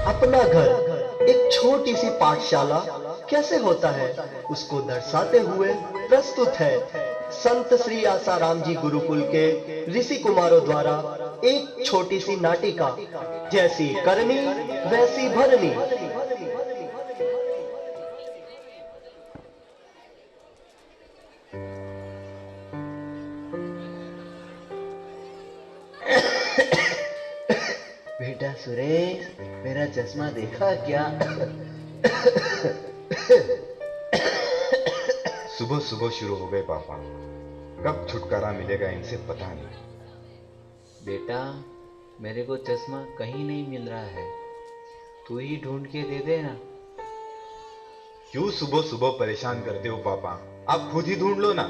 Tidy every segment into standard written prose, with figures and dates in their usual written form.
अपना घर एक छोटी सी पाठशाला कैसे होता है, उसको दर्शाते हुए प्रस्तुत है संत श्री आसाराम जी गुरुकुल के ऋषि कुमारों द्वारा एक छोटी सी नाटिका, जैसी करनी वैसी भरनी। बेटा सुरेश, मेरा चश्मा देखा क्या? सुबह सुबह शुरू हो गए पापा। कब छुटकारा मिलेगा इनसे पता नहीं। बेटा, मेरे को चश्मा कहीं नहीं मिल रहा है, तू ही ढूंढ के दे देना। क्यों सुबह सुबह परेशान करते हो पापा? आप खुद ही ढूंढ लो ना।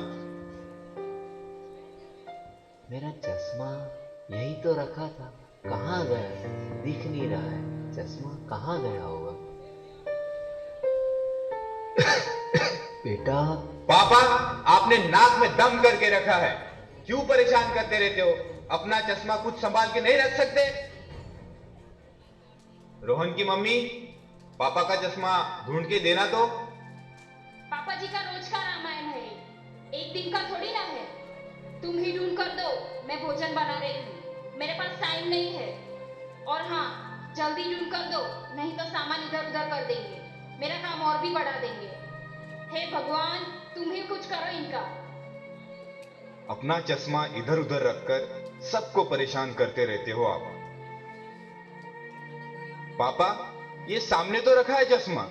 मेरा चश्मा यही तो रखा था, कहाँ गया? दिख नहीं रहा है, चश्मा कहाँ गया होगा? बेटा। पापा, आपने नाक में दम करके रखा है, क्यों परेशान करते रहते हो? अपना चश्मा कुछ संभाल के नहीं रख सकते? रोहन की मम्मी, पापा का चश्मा ढूंढ के देना तो। पापा जी का रोज का रामायण है, एक दिन का थोड़ी ना है। तुम ही ढूंढ कर दो, मैं भोजन बना रही हूँ, मेरे पास टाइम नहीं है। और हाँ, जल्दी ढूंढ कर दो, नहीं तो सामान इधर उधर कर देंगे, मेरा काम और भी बढ़ा देंगे। हे भगवान, तुम ही कुछ करो इनका। अपना चश्मा इधर उधर रखकर सबको परेशान करते रहते हो आप। पापा, ये सामने तो रखा है चश्मा,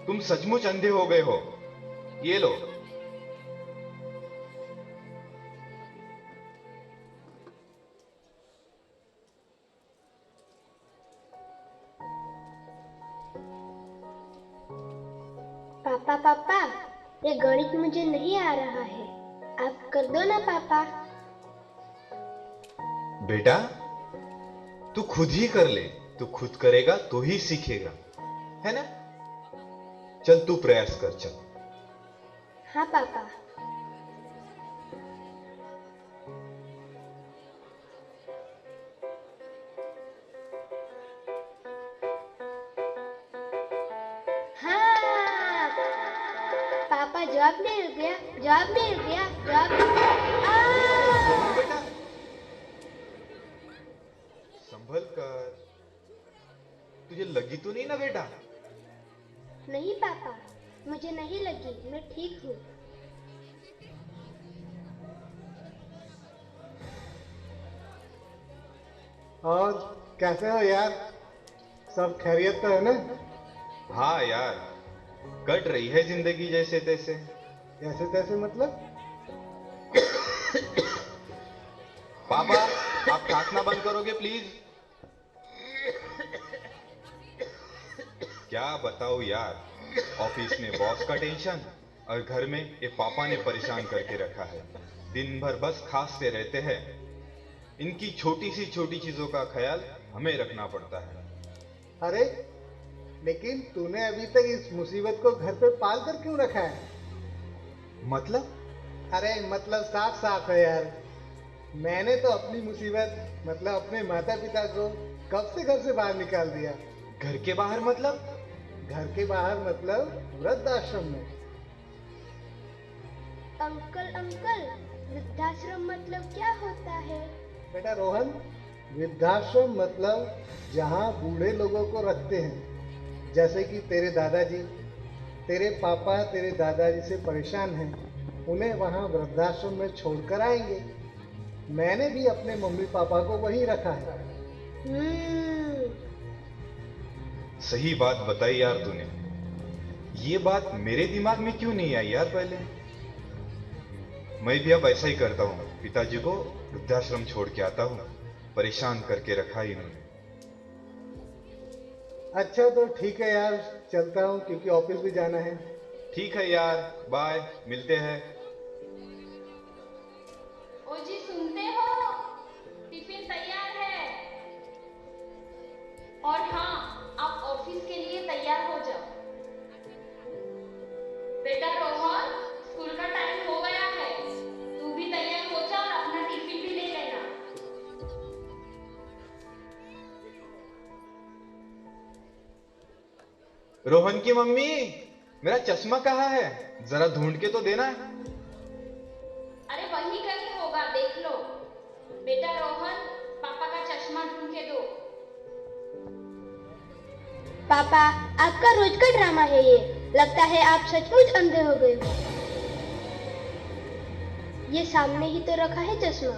तुम सचमुच अंधे हो गए हो। ये लो। पापा पापा, ये गणित मुझे नहीं आ रहा है, आप कर दो ना पापा। बेटा, तू खुद ही कर ले, तू खुद करेगा तो ही सीखेगा, है ना? चल तू प्रयास कर, चल। हाँ पापा। हाँ पापा, जवाब मिल गया, जवाब मिल गया, जवाब मिल गया। बेटा संभल कर, तुझे लगी तो नहीं ना बेटा? नहीं पापा, मुझे नहीं लगी, मैं ठीक हूँ। और कैसे हो यार, सब खैरियत तो है ना? हाँ यार, कट रही है जिंदगी जैसे तैसे। जैसे तैसे मतलब? पापा, आप खांसना बंद करोगे प्लीज? क्या बताओ यार, ऑफिस में बॉस का टेंशन और घर में ये पापा ने परेशान करके रखा है। दिन भर बस खांसते रहते हैं। इनकी छोटी सी छोटी चीजों का ख्याल हमें रखना पड़ता है। अरे लेकिन तूने अभी तक इस मुसीबत को घर पे पाल कर क्यों रखा है? मतलब? अरे मतलब साफ साफ है यार, मैंने तो अपनी मुसीबत मतलब अपने माता पिता को कब से घर से बाहर निकाल दिया। घर के बाहर मतलब? घर के बाहर मतलब वृद्धाश्रम में। अंकल अंकल, वृद्धाश्रम मतलब क्या होता है? बेटा रोहन, वृद्धाश्रम मतलब जहाँ बूढ़े लोगों को रखते हैं, जैसे कि तेरे दादाजी, तेरे पापा तेरे दादाजी से परेशान हैं, उन्हें वहाँ वृद्धाश्रम में छोड़कर आएंगे। मैंने भी अपने मम्मी पापा को वहीं रखा है। सही बात बताई यार तूने। ये बात मेरे दिमाग में क्यों नहीं आई यार पहले? मैं भी अब ऐसा ही करता हूँ, पिताजी को वृद्धाश्रम छोड़ के आता हूँ। परेशान करके रखा ही इन्होंने। अच्छा तो ठीक है यार, चलता हूँ क्योंकि ऑफिस भी जाना है। ठीक है यार, बाय, मिलते हैं। ओ जी, सुनते हो? टिफिन तैयार है। और हाँ, आप ऑफिस के लिए तैयार हो जाओ। बेटा रोहन, रोहन की मम्मी, मेरा चश्मा कहाँ है? जरा ढूंढ के तो देना। अरे वही कहीं होगा, देख लो। बेटा रोहन, पापा का चश्मा ढूंढ के दो। पापा, आपका रोज का ड्रामा है ये। लगता है आप सचमुच अंधे हो गए हो। ये सामने ही तो रखा है चश्मा।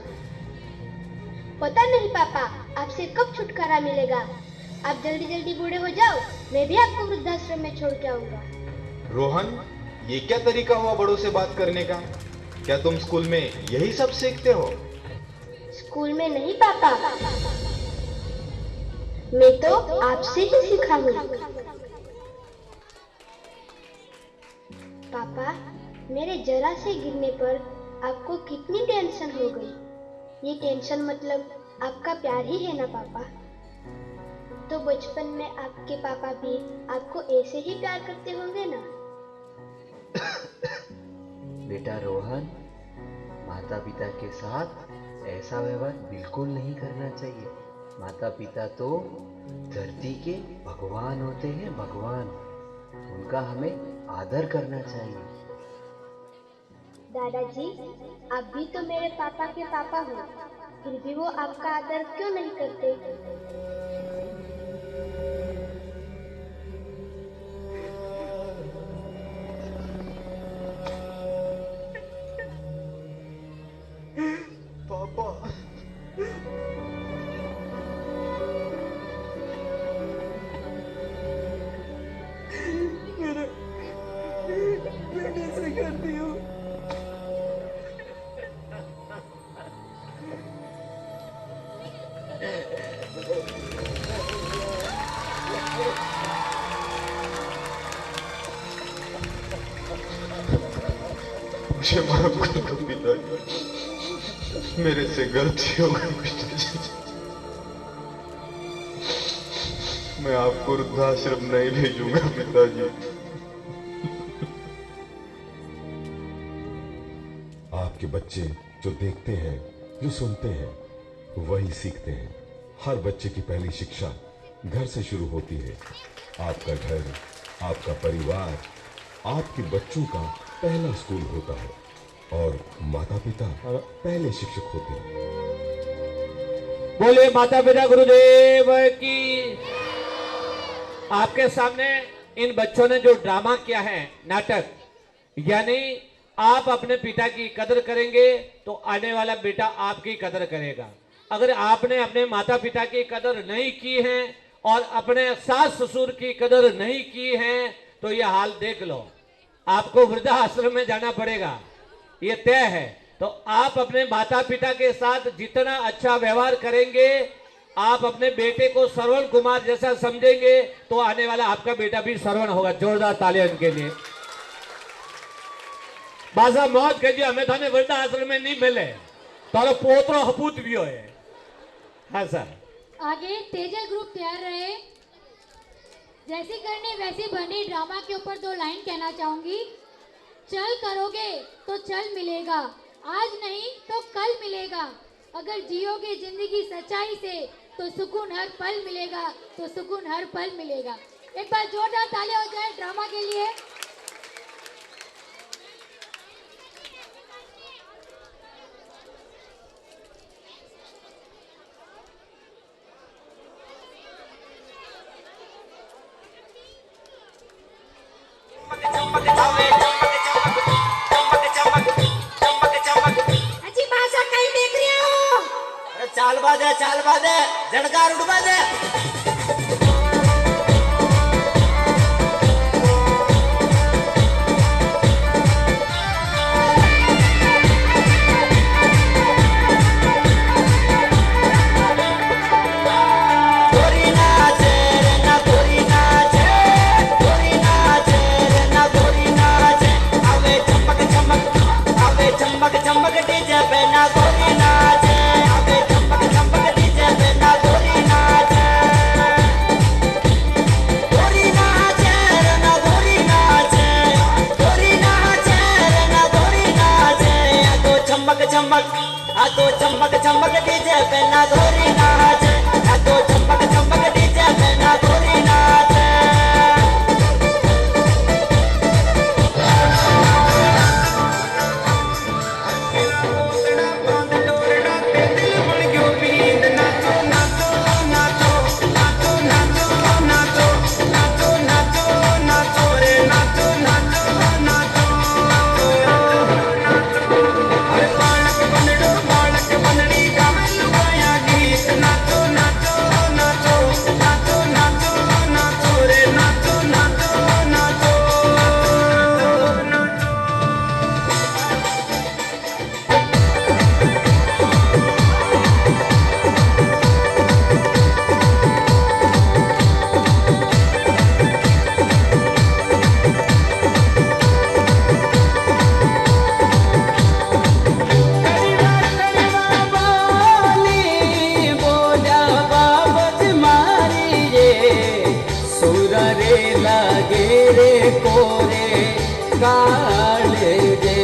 पता नहीं पापा, आपसे कब छुटकारा मिलेगा। आप जल्दी जल्दी बूढ़े हो जाओ, मैं भी आपको वृद्धाश्रम में छोड़ के आऊंगा। रोहन, ये क्या तरीका हुआ बड़ों से बात करने का? क्या तुम स्कूल में यही सब सीखते हो? स्कूल में नहीं पापा, मैं तो आपसे ही सीखा हूँ। पापा, मेरे जरा से गिरने पर आपको कितनी टेंशन हो गई। ये टेंशन मतलब आपका प्यार ही है ना पापा। तो बचपन में आपके पापा भी आपको ऐसे ही प्यार करते होंगे ना। बेटा रोहन, माता पिता के साथ ऐसा व्यवहार बिल्कुल नहीं करना चाहिए। माता पिता तो धरती के भगवान होते हैं, भगवान। उनका हमें आदर करना चाहिए। दादाजी, आप भी तो मेरे पापा के पापा हो, फिर भी वो आपका आदर क्यों नहीं करते? पापा, मैं कैसे करती हूँ? मुझे माफ कर दो पिताजी, मेरे से गलती हो गई पिताजी। मैं आपको वृद्धाश्रम नहीं भेजूंगा पिताजी। आपके बच्चे जो देखते हैं, जो सुनते हैं, वही सीखते हैं। हर बच्चे की पहली शिक्षा घर से शुरू होती है। आपका घर, आपका परिवार, आपके बच्चों का पहला स्कूल होता है और माता पिता पहले शिक्षक होते हैं। बोले माता पिता गुरुदेव की। आपके सामने इन बच्चों ने जो ड्रामा किया है, नाटक, यानी आप अपने पिता की कदर करेंगे तो आने वाला बेटा आपकी कदर करेगा। अगर आपने अपने माता पिता की कदर नहीं की है और अपने सास ससुर की कदर नहीं की है तो यह हाल देख लो, आपको वृद्धाश्रम में जाना पड़ेगा, ये तय है। तो आप अपने माता पिता के साथ जितना अच्छा व्यवहार करेंगे, आप अपने बेटे को श्रवण कुमार जैसा समझेंगे तो आने वाला आपका बेटा भी श्रवण होगा। जोरदार तालियां इनके लिए। बाजा मौत कहिए, हमें थाने वृद्धाश्रम में नहीं मिले, तारो पोतरो हपूत भी हो। हाँ सर। आगे तेजल ग्रुप तैयार रहे। जैसी करनी वैसी बनी ड्रामा के ऊपर 2 लाइन कहना चाहूंगी। चल करोगे तो चल मिलेगा, आज नहीं तो कल मिलेगा। अगर जियोगे जिंदगी सच्चाई से तो सुकून हर पल मिलेगा, तो सुकून हर पल मिलेगा। एक बार जोरदार तालियां हो जाए ड्रामा के लिए। अच्छी भाषा कहीं देख रही हो? अरे चाल बाजे जड़कार उड़वा दे। चमक चमक डीजे पे ना गोरी नाचे, अबे चमक चमक डीजे पे ना गोरी नाचे। गोरी नाचे रे ना गोरी नाचे, गोरी नाचे रे ना गोरी नाचे। आ तो चमक चमक, आ तो चमक चमक डीजे पे ना गोरी नाचे, आ तो चमक चमक डीजे पे ना गोरी नाचे। काले दे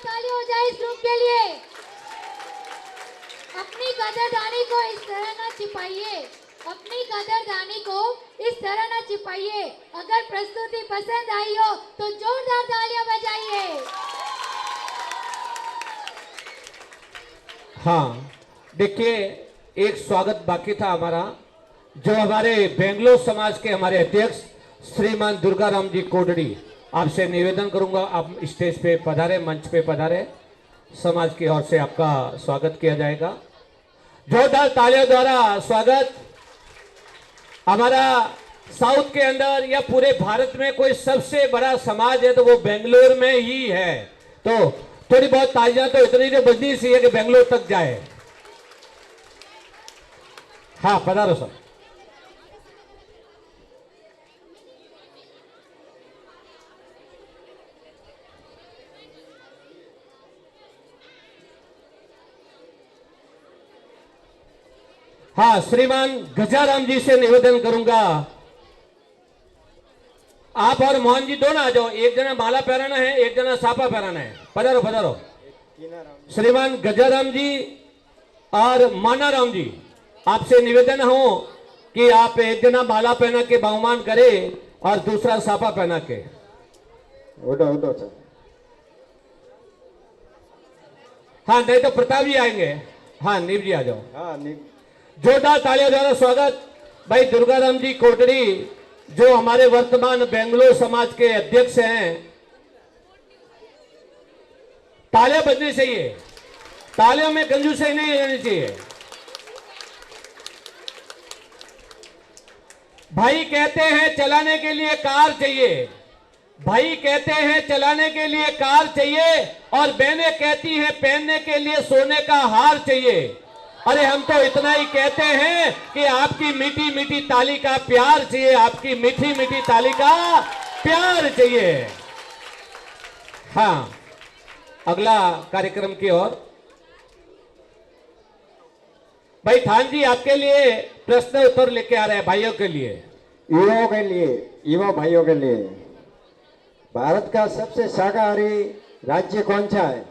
ताली हो जाए इस ग्रुप के लिए। अपनी कदरदानी को इस तरह ना छिपाइए, अपनी कदरदानी को इस तरह ना छिपाइए। अगर प्रस्तुति पसंद आई हो तो जोरदार तालियां बजाइए। हाँ, देखिए एक स्वागत बाकी था हमारा, जो हमारे बेंगलोर समाज के हमारे अध्यक्ष श्रीमान दुर्गाराम जी कोडड़ी, आपसे निवेदन करूंगा आप स्टेज पे पधारे, मंच पे पधारे, समाज की ओर से आपका स्वागत किया जाएगा। जोरदार तालियों द्वारा स्वागत। हमारा साउथ के अंदर या पूरे भारत में कोई सबसे बड़ा समाज है तो वो बेंगलोर में ही है, तो थोड़ी बहुत तालियां तो इतनी जो बजनी सी है कि बेंगलोर तक जाए। हाँ, पधारो सर। हाँ, श्रीमान गजाराम जी से निवेदन करूंगा, आप और मोहन जी दोनों आ जाओ। एक जना माला पहराना है, एक जना साफा पहराना है। पधारो पधारो। श्रीमान गजाराम जी और मानाराम जी, आपसे निवेदन हो कि आप एक जना माला पहना के बहुमान करे और दूसरा साफा पहना के। उठो उठो सर। हाँ, नहीं तो प्रताप जी आएंगे। हाँ, नीव जी आ जाओ। हाँ, जोरदार तालियों द्वारा स्वागत भाई दुर्गाराम जी कोटड़ी, जो हमारे वर्तमान बेंगलोर समाज के अध्यक्ष हैं। तालियां बजनी चाहिए, तालियों में कंजूसी नहीं रहनी चाहिए। भाई कहते हैं चलाने के लिए कार चाहिए, भाई कहते हैं चलाने के लिए कार चाहिए, और बहनें कहती हैं पहनने के लिए सोने का हार चाहिए। अरे हम तो इतना ही कहते हैं कि आपकी मीठी मीठी ताली का प्यार चाहिए, आपकी मीठी मीठी ताली का प्यार चाहिए। हाँ, अगला कार्यक्रम की ओर भाई थान जी आपके लिए प्रश्न उत्तर लेके आ रहे हैं, भाइयों के लिए, युवाओं के लिए, युवा भाइयों के लिए। भारत का सबसे शाकाहारी राज्य कौन सा है?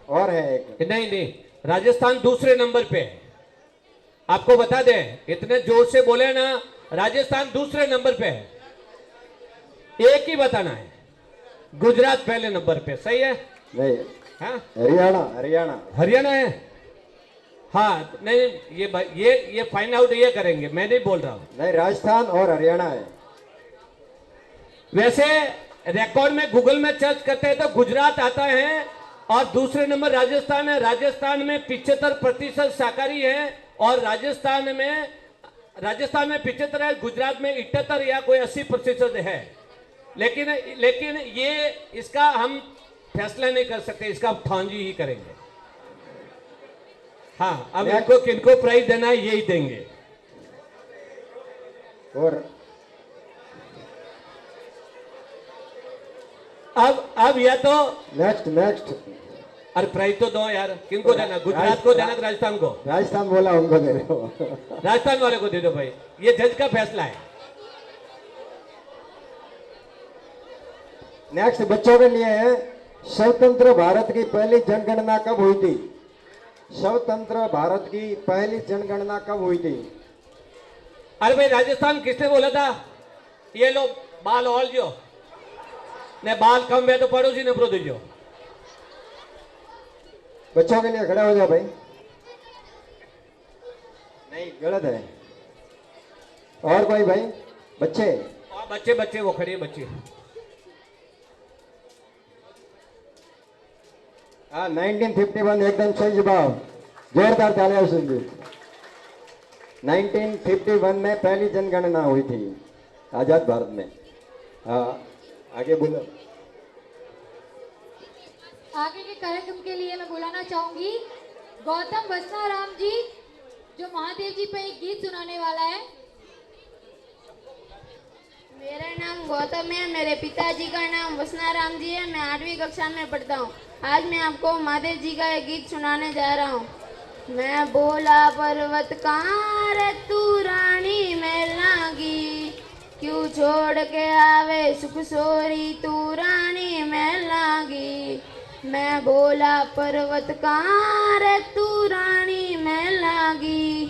और है एक। नहीं, राजस्थान दूसरे नंबर पे है। आपको बता दें, इतने जोर से बोले ना, राजस्थान दूसरे नंबर पे है। एक ही बताना है, गुजरात पहले नंबर पे। सही है? नहीं। हाँ, हरियाणा है। हाँ, नहीं, ये फाइंड आउट ये करेंगे, मैं नहीं बोल रहा हूं। नहीं, राजस्थान और हरियाणा है। वैसे रिकॉर्ड में गूगल में सर्च करते हैं तो गुजरात आता है और दूसरे नंबर राजस्थान है। राजस्थान में 75% शाकाहारी है, और राजस्थान में 75 है, गुजरात में 78 या कोई 80% है। लेकिन ये इसका हम फैसला नहीं कर सकते, इसका थान जी ही करेंगे। हाँ, अब इनको किनको प्राइज देना है यही देंगे। और अब या तो नेक्स्ट अरे प्राइज तो दो यार, किनको देना? गुजरात को देना, राजस्थान को? राजस्थान बोला, उनको दे दो। राजस्थान वाले को दे दो भाई, ये जज का फैसला है। नेक्स्ट बच्चों के लिए है, स्वतंत्र भारत की पहली जनगणना कब हुई थी? स्वतंत्र भारत की पहली जनगणना कब हुई थी? अरे भाई राजस्थान किसने बोला था? ये लो बाल ऑल जो ने बाल कम हुए तो पड़ोसी ने प्रोदो जो। बच्चों के लिए खड़े हो जाओ भाई। नहीं गलत है। और कोई भाई? बच्चे बच्चे बच्चे वो खड़े बच्चे। हाँ 1951 एकदम सही जवाब, जोरदार तालियां सुन। 1951 में पहली जनगणना हुई थी आजाद भारत में। हाँ आगे बोलो। आगे के कार्यक्रम के लिए मैं बुलाना चाहूंगी गौतम वसनाराम जी, जो महादेव जी पे एक गीत सुनाने वाला है। मेरा नाम गौतम है, मेरे पिताजी का नाम वसनाराम जी है, मैं 8वीं कक्षा में पढ़ता हूँ। आज मैं आपको महादेव जी का एक गीत सुनाने जा रहा हूँ। मैं बोला पर्वत कहाँ रे तू रानी में लागी, क्यों छोड़ के आवे सुख सोरी तू रानी में लागी। मैं बोला पर्वत कहाँ रे तू रानी में लागी,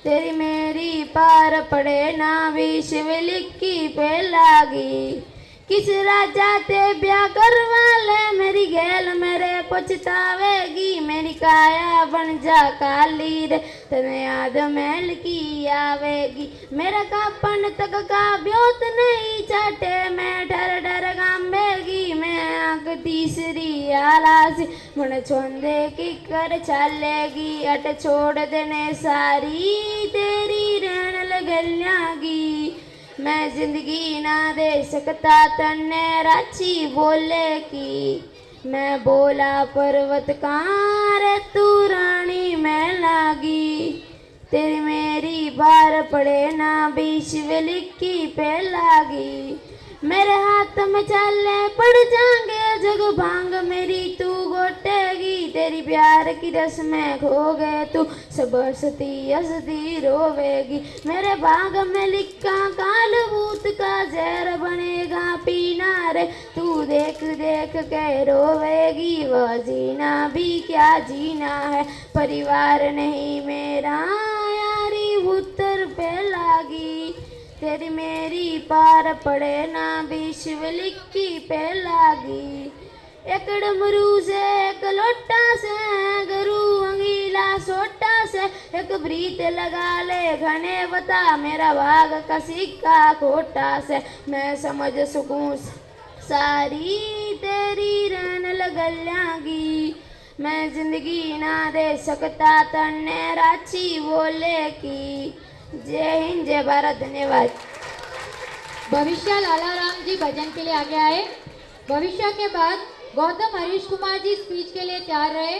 तेरी मेरी पार पड़े ना भी शिवलिंग की पे लागी। किस राजा ते ब्याह करवा ले मेरी गैल मेरे पछतावेगी, मेरी काया बन जा काली रे तने याद महल की आवेगी। मेरा कापन तक का ब्योत नहीं चाटे मैं डर डर गांबेगी, मैं आंख तीसरी आला से मन छोंदे की कर चालेगी। अट छोड़ देने सारी तेरी रहन लगल्यागी, मैं जिंदगी ना दे सकता तन्ने राची बोले की। मैं बोला पर्वत कहाँ रे तू रानी में लागी, तेरी मेरी बार पड़े ना भी शिवलिंग की पे लागी। मेरे हाथ में चाले पड़ जाएंगे जग भांग मेरी तू गोटेगी, तेरी प्यार की रस में खो गए तू सब हंसती हंसती रोवेगी। मेरे भाग में लिखा काल भूत का जहर बनेगा पीना रे, तू देख देख के रोवेगी। वह जीना भी क्या जीना है, परिवार नहीं मेरा यारी उत्तर पे लागी, तेरी मेरी पार पड़े ना भी शिवलिंग की पे लागी। एक डमरू से एक लोटा से गरू अंगीला सोटा से, एक ब्रीत लगा ले घने बता मेरा भाग का सिक्का खोटा से। मैं समझ सकूं सारी तेरी रहन लगल्यागी, मैं जिंदगी ना दे सकता तन्ने राची बोले की। जय हिंद जय भारत, धन्यवाद। भविष्य लालाराम जी भजन के लिए आगे आए। भविष्य के बाद गौतम हरीश कुमार जी स्पीच के लिए तैयार रहे।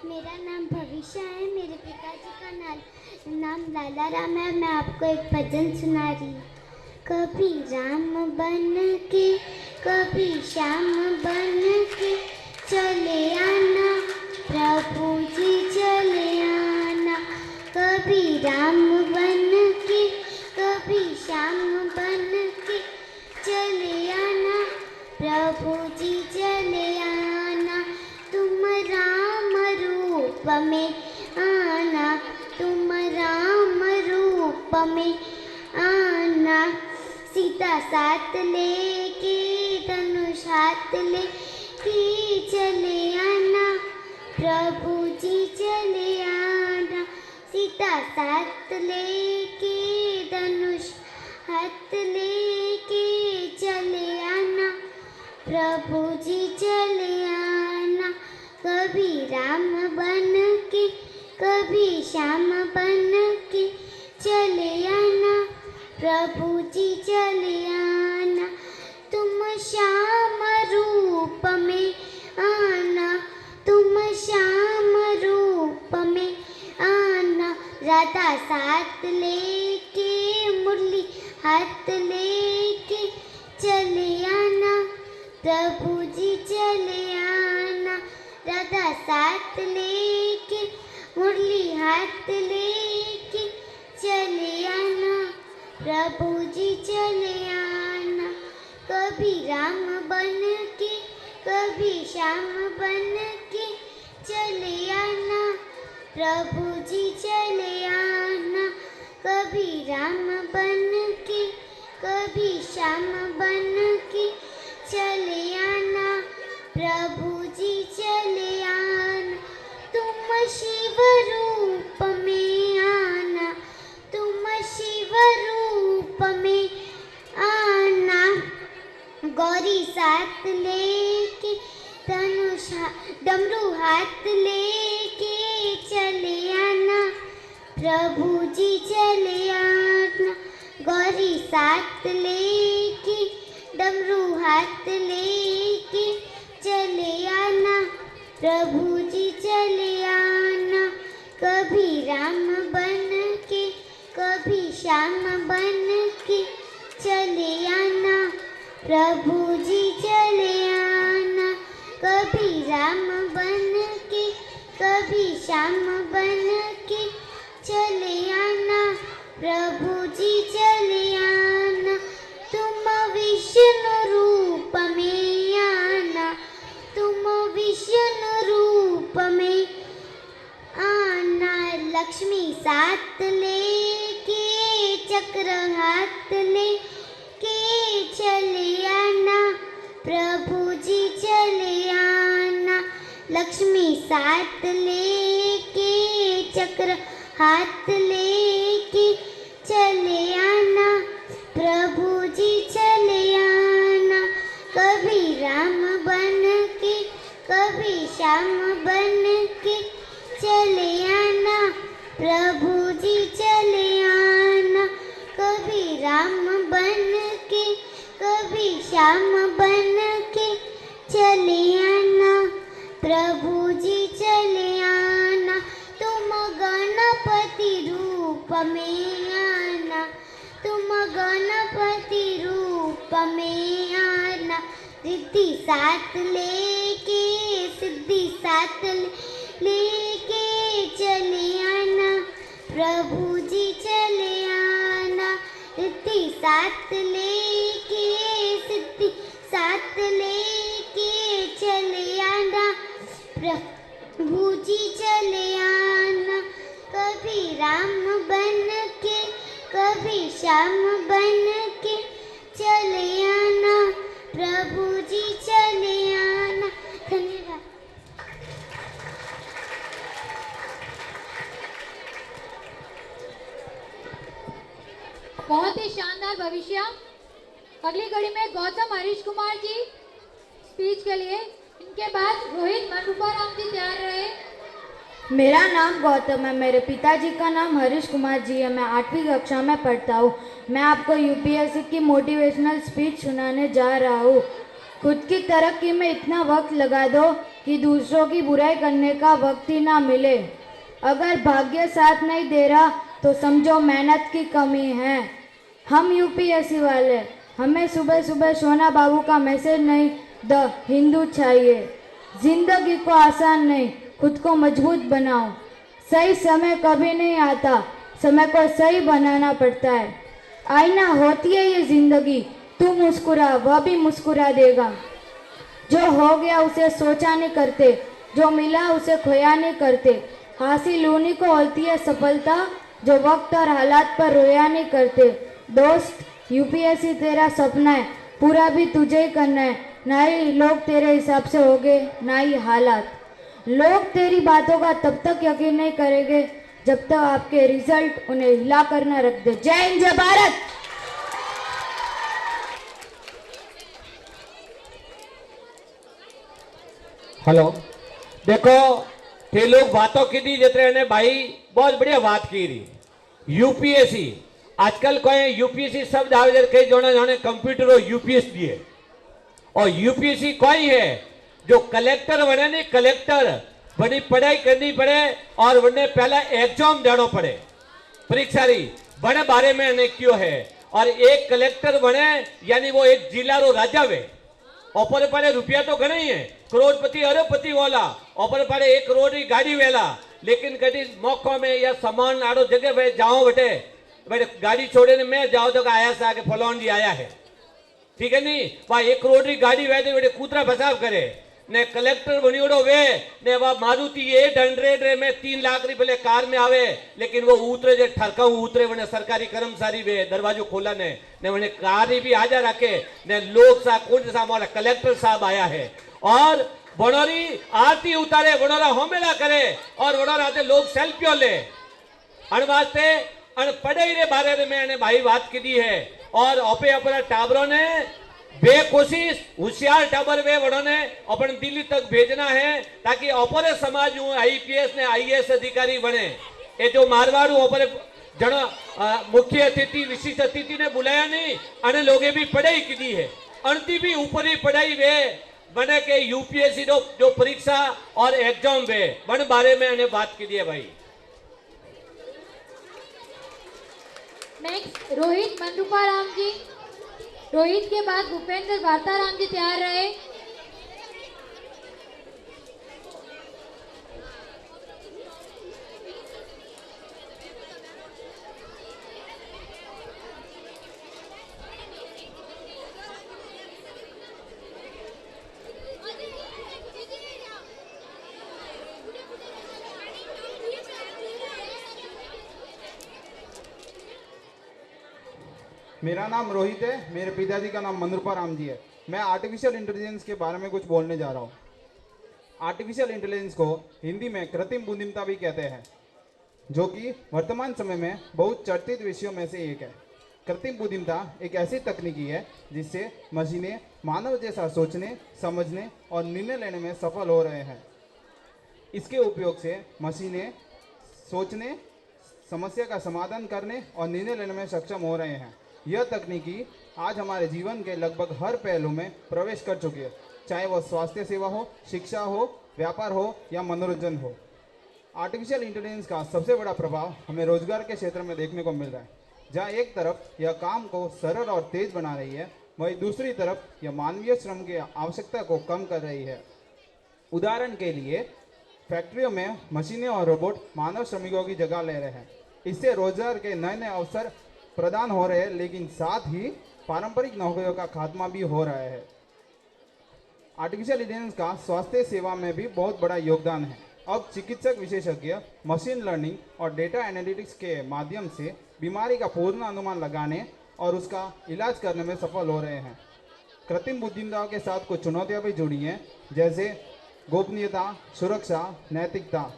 मेरा नाम भविष्य है, मेरे पिताजी का नाम लालाराम है। मैं आपको एक भजन सुना रही। कभी राम बन के कभी श्याम बन के चले आना प्रभु जी चले आना। कभी राम बन के कभी श्याम बन के चले आना प्रभु जी चले आना। तुम राम रूप में आना, तुम राम रूप में आना। सीता साथ लेके धनुष हाथ लेके चले आना प्रभु जी चले आना। सीता साथ लेके धनुष हाथ लेके चले आना प्रभु जी चले आना। कभी राम बन के कभी श्याम बन के चले आना प्रभु जी चले आना। तुम श्याम रूप में आना, तुम श्याम रूप में आना। राधा साथ लेके मुरली हाथ लेके चले आना प्रभु जी चले आना। राधा साथ लेके मुरली हाथ लेके चले आना प्रभु जी चले आना। कभी राम बन के कभी शाम बन के चले आना, प्रभु जी चले आना। कभी राम बन के, कभी श्याम बन के चले आना, प्रभु जी चले आना। तुम शिव रूप में आना, तुम शिव रूप में आना। गौरी साथ लेके धनुष डमरू हाथ लेके चले आना, प्रभु जी चले आना। गौरी साथ लेके डमरू हाथ लेके चले आना, प्रभु जी चले आना। कभी राम बन के, कभी श्याम बन के चले आना, प्रभु जी चले आना। कभी राम बन के, कभी श्याम बन के चले आना, प्रभु जी चले आना। तुम विष्णु रूप में आना, तुम विष्णु रूप में आना। लक्ष्मी साथ लेके चक्र हाथ लेके चले आना, प्रभु जी चले आना। लक्ष्मी साथ लेके चक्र हाथ लेके चले आना, प्रभु जी चले आना। कभी राम बन के, कभी श्याम बन के चले आना, प्रभु जी चले आना। कभी राम बन के, कभी श्याम बन के चले आना, प्रभु जी चले आना। तुम गणपति रूप में आना, तुम गणपति रूप में आना। रिद्धि साथ लेके, सिद्धि साथ लेके चले आना, प्रभु जी चले आना। रिद्धि साथ लेके, सिद्धि साथ लेके चले आना, प्रभु जी चले आना। कभी राम बन के, कभी श्याम बन के चले आना, प्रभु जी चले आना। धन्यवाद। बहुत ही शानदार भविष्य। अगली कड़ी में गौतम हरीश कुमार जी स्पीच के लिए, इनके बाद रोहित मनरूपाराम जी तैयार रहे। मेरा नाम गौतम है, मेरे पिताजी का नाम हरीश कुमार जी है। मैं 8वीं कक्षा में पढ़ता हूँ। मैं आपको यूपीएससी की मोटिवेशनल स्पीच सुनाने जा रहा हूँ। खुद की तरक्की में इतना वक्त लगा दो कि दूसरों की बुराई करने का वक्त ही ना मिले। अगर भाग्य साथ नहीं दे रहा तो समझो मेहनत की कमी है। हम यूपीएससी वाले, हमें सुबह सुबह सोना बाबू का मैसेज नहीं, द हिंदू चाहिए। जिंदगी को आसान नहीं, खुद को मजबूत बनाओ। सही समय कभी नहीं आता, समय को सही बनाना पड़ता है। आईना होती है ये जिंदगी, तू मुस्कुरा वह भी मुस्कुरा देगा। जो हो गया उसे सोचा नहीं करते, जो मिला उसे खोया नहीं करते। हासिल उन्हीं को होती है सफलता, जो वक्त और हालात पर रोया नहीं करते। दोस्त, यूपीएससी तेरा सपना है, पूरा भी तुझे ही करना है। ना ही लोग तेरे हिसाब से होंगे, ना ही हालात। लोग तेरी बातों का तब तक यकीन नहीं करेंगे जब तक आपके रिजल्ट उन्हें हिला कर ना रख दे। जय हिंद, जय भारत। हेलो, देखो थे लोग बातों की दी जितने ने भाई बहुत बढ़िया बात की रही। यूपीएससी आजकल कोई यूपीएससी शब्द आवे कई जोने जोने कंप्यूटर और यूपीएस दिए। और यूपीएससी कोई है जो कलेक्टर बने नहीं, कलेक्टर बड़ी पढ़ाई करनी पड़े और वरने पहला एग्जाम देना पड़े परीक्षा रही बड़े बारे में ने क्यों है। और एक कलेक्टर बने यानी वो एक जिला रो राजा वे। ऊपर पड़े रुपया तो घना ही है, करोड़पति अरबपति वाला। ऊपर पड़े 1 करोड़ की गाड़ी वेला, लेकिन कभी मौकों में या सामान आड़ो जगह पे जाओ बटे गाड़ी छोड़े ने मैं जाओ तो आया से आके फलौन जी आया है। ठीक है नहीं वहाँ 1 करोड़ की गाड़ी वे वेटे कूतरा बचाव करे ने कलेक्टर बनियोड़ो वे ने वह मारुति 800 रे में 3 लाख रुपये कार में आवे लेकिन वो उतरे जे ठरकाऊ उतरे वने सरकारी कर्मचारी वे दरवाजो खोला ने वने कार भी आजा रखे ने लोग सा कौन सा हमारा कलेक्टर साहब आया है और बनोरी आरती उतारे बनोरा होमेला करे और बनोरा आते लोग सेल्फियों ले अन वास्ते अन पढ़ाई रे बारे में ने भाई बात की दी है और ओपे अपना टाबरों ने बेकोशिश होशियार टाबर वे बड़ों ने अपन दिल्ली तक भेजना है ताकि अपरे समाज आईपीएस ने आईएएस अधिकारी बने ये जो मारवाड़ू अपने जन मुख्य अतिथि विशिष्ट अतिथि ने बुलाया नहीं अने लोगे भी पढ़ाई की दी है अनती भी ऊपरी पढ़ाई वे बने के यूपीएससी जो परीक्षा और एग्जाम वे बन बारे में उन्हें बात की दी है भाई। नेक्स्ट रोहित मंडूपाराम जी। रोहित के बाद भूपेंद्र वार्ताराम जी तैयार रहे। मेरा नाम रोहित है, मेरे पिताजी का नाम मंद्रुपा राम जी है। मैं आर्टिफिशियल इंटेलिजेंस के बारे में कुछ बोलने जा रहा हूँ। आर्टिफिशियल इंटेलिजेंस को हिंदी में कृत्रिम बुद्धिमत्ता भी कहते हैं, जो कि वर्तमान समय में बहुत चर्चित विषयों में से एक है। कृत्रिम बुद्धिमत्ता एक ऐसी तकनीकी है जिससे मशीनें मानव जैसा सोचने, समझने और निर्णय लेने में सफल हो रहे हैं। इसके उपयोग से मशीनें सोचने, समस्या का समाधान करने और निर्णय लेने में सक्षम हो रहे हैं। यह तकनीकी आज हमारे जीवन के लगभग हर पहलू में प्रवेश कर चुकी है, चाहे वह स्वास्थ्य सेवा हो, शिक्षा हो, व्यापार हो या मनोरंजन हो। आर्टिफिशियल इंटेलिजेंस का सबसे बड़ा प्रभाव हमें रोजगार के क्षेत्र में देखने को मिल रहा है, जहां एक तरफ यह काम को सरल और तेज बना रही है, वहीं दूसरी तरफ यह मानवीय श्रम की आवश्यकता को कम कर रही है। उदाहरण के लिए फैक्ट्रियों में मशीनें और रोबोट मानव श्रमिकों की जगह ले रहे हैं। इससे रोजगार के नए नए अवसर प्रदान हो रहे हैं, लेकिन साथ ही पारंपरिक नौकरियों का खात्मा भी हो रहा है। आर्टिफिशियल इंटेलिजेंस का स्वास्थ्य सेवा में भी बहुत बड़ा योगदान है। अब चिकित्सक विशेषज्ञ मशीन लर्निंग और डेटा एनालिटिक्स के माध्यम से बीमारी का पूर्ण अनुमान लगाने और उसका इलाज करने में सफल हो रहे हैं। कृत्रिम बुद्धिमत्ता के साथ कुछ चुनौतियां भी जुड़ी हैं, जैसे गोपनीयता, सुरक्षा, नैतिकता।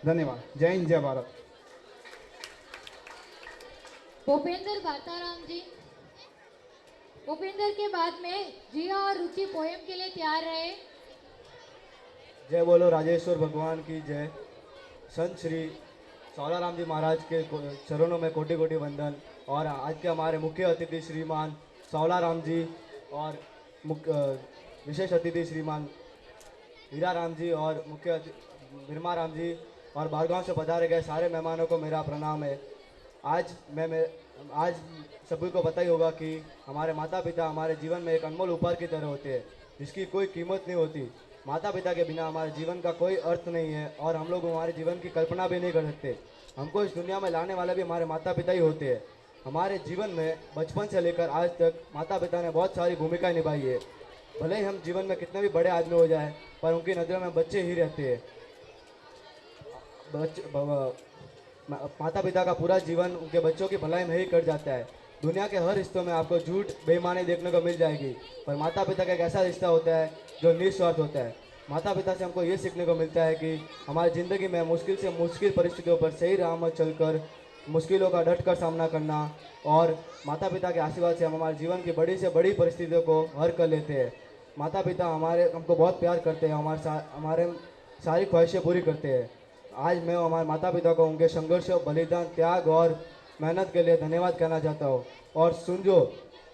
धन्यवाद। जय हिंद, जय भारत। भूपेंद्र वार्ताराम जी। भूपेंद्र के बाद में जिया और रुचि पोयम के लिए तैयार रहे। जय बोलो राजेश्वर भगवान की जय। संत श्री सौलाराम जी महाराज के चरणों में कोटि कोटि वंदन। और आज के हमारे मुख्य अतिथि श्रीमान सौलाराम जी और विशेष अतिथि श्रीमान हीरा राम जी और मुख्य बिरमा राम जी और बारगांव से पधारे गए सारे मेहमानों को मेरा प्रणाम है। आज सभी को पता ही होगा कि हमारे माता पिता हमारे जीवन में एक अनमोल उपहार की तरह होते हैं, जिसकी कोई कीमत नहीं होती। माता पिता के बिना हमारे जीवन का कोई अर्थ नहीं है और हम लोग हमारे जीवन की कल्पना भी नहीं कर सकते। हमको इस दुनिया में लाने वाले भी हमारे माता पिता ही होते हैं। हमारे जीवन में बचपन से लेकर आज तक माता पिता ने बहुत सारी भूमिकाएं निभाई है। भले ही हम जीवन में कितने भी बड़े आदमी हो जाए, पर उनकी नज़रों में बच्चे ही रहते हैं। माता पिता का पूरा जीवन उनके बच्चों की भलाई में ही कट जाता है। दुनिया के हर रिश्तों में आपको झूठ, बेईमानी देखने को मिल जाएगी, पर माता पिता का एक ऐसा रिश्ता होता है जो निस्वार्थ होता है। माता पिता से हमको ये सीखने को मिलता है कि हमारी ज़िंदगी में मुश्किल से मुश्किल परिस्थितियों पर सही राह में चलकर मुश्किलों का डट कर सामना करना, और माता पिता के आशीर्वाद से हम हमारे जीवन की बड़ी से बड़ी परिस्थितियों को हल कर लेते हैं। माता पिता हमको बहुत प्यार करते हैं, हमारे सारी ख्वाहिशें पूरी करते हैं। आज मैं हमारे माता पिता को उनके संघर्ष, बलिदान, त्याग और मेहनत के लिए धन्यवाद कहना चाहता हूँ। और सुनजो,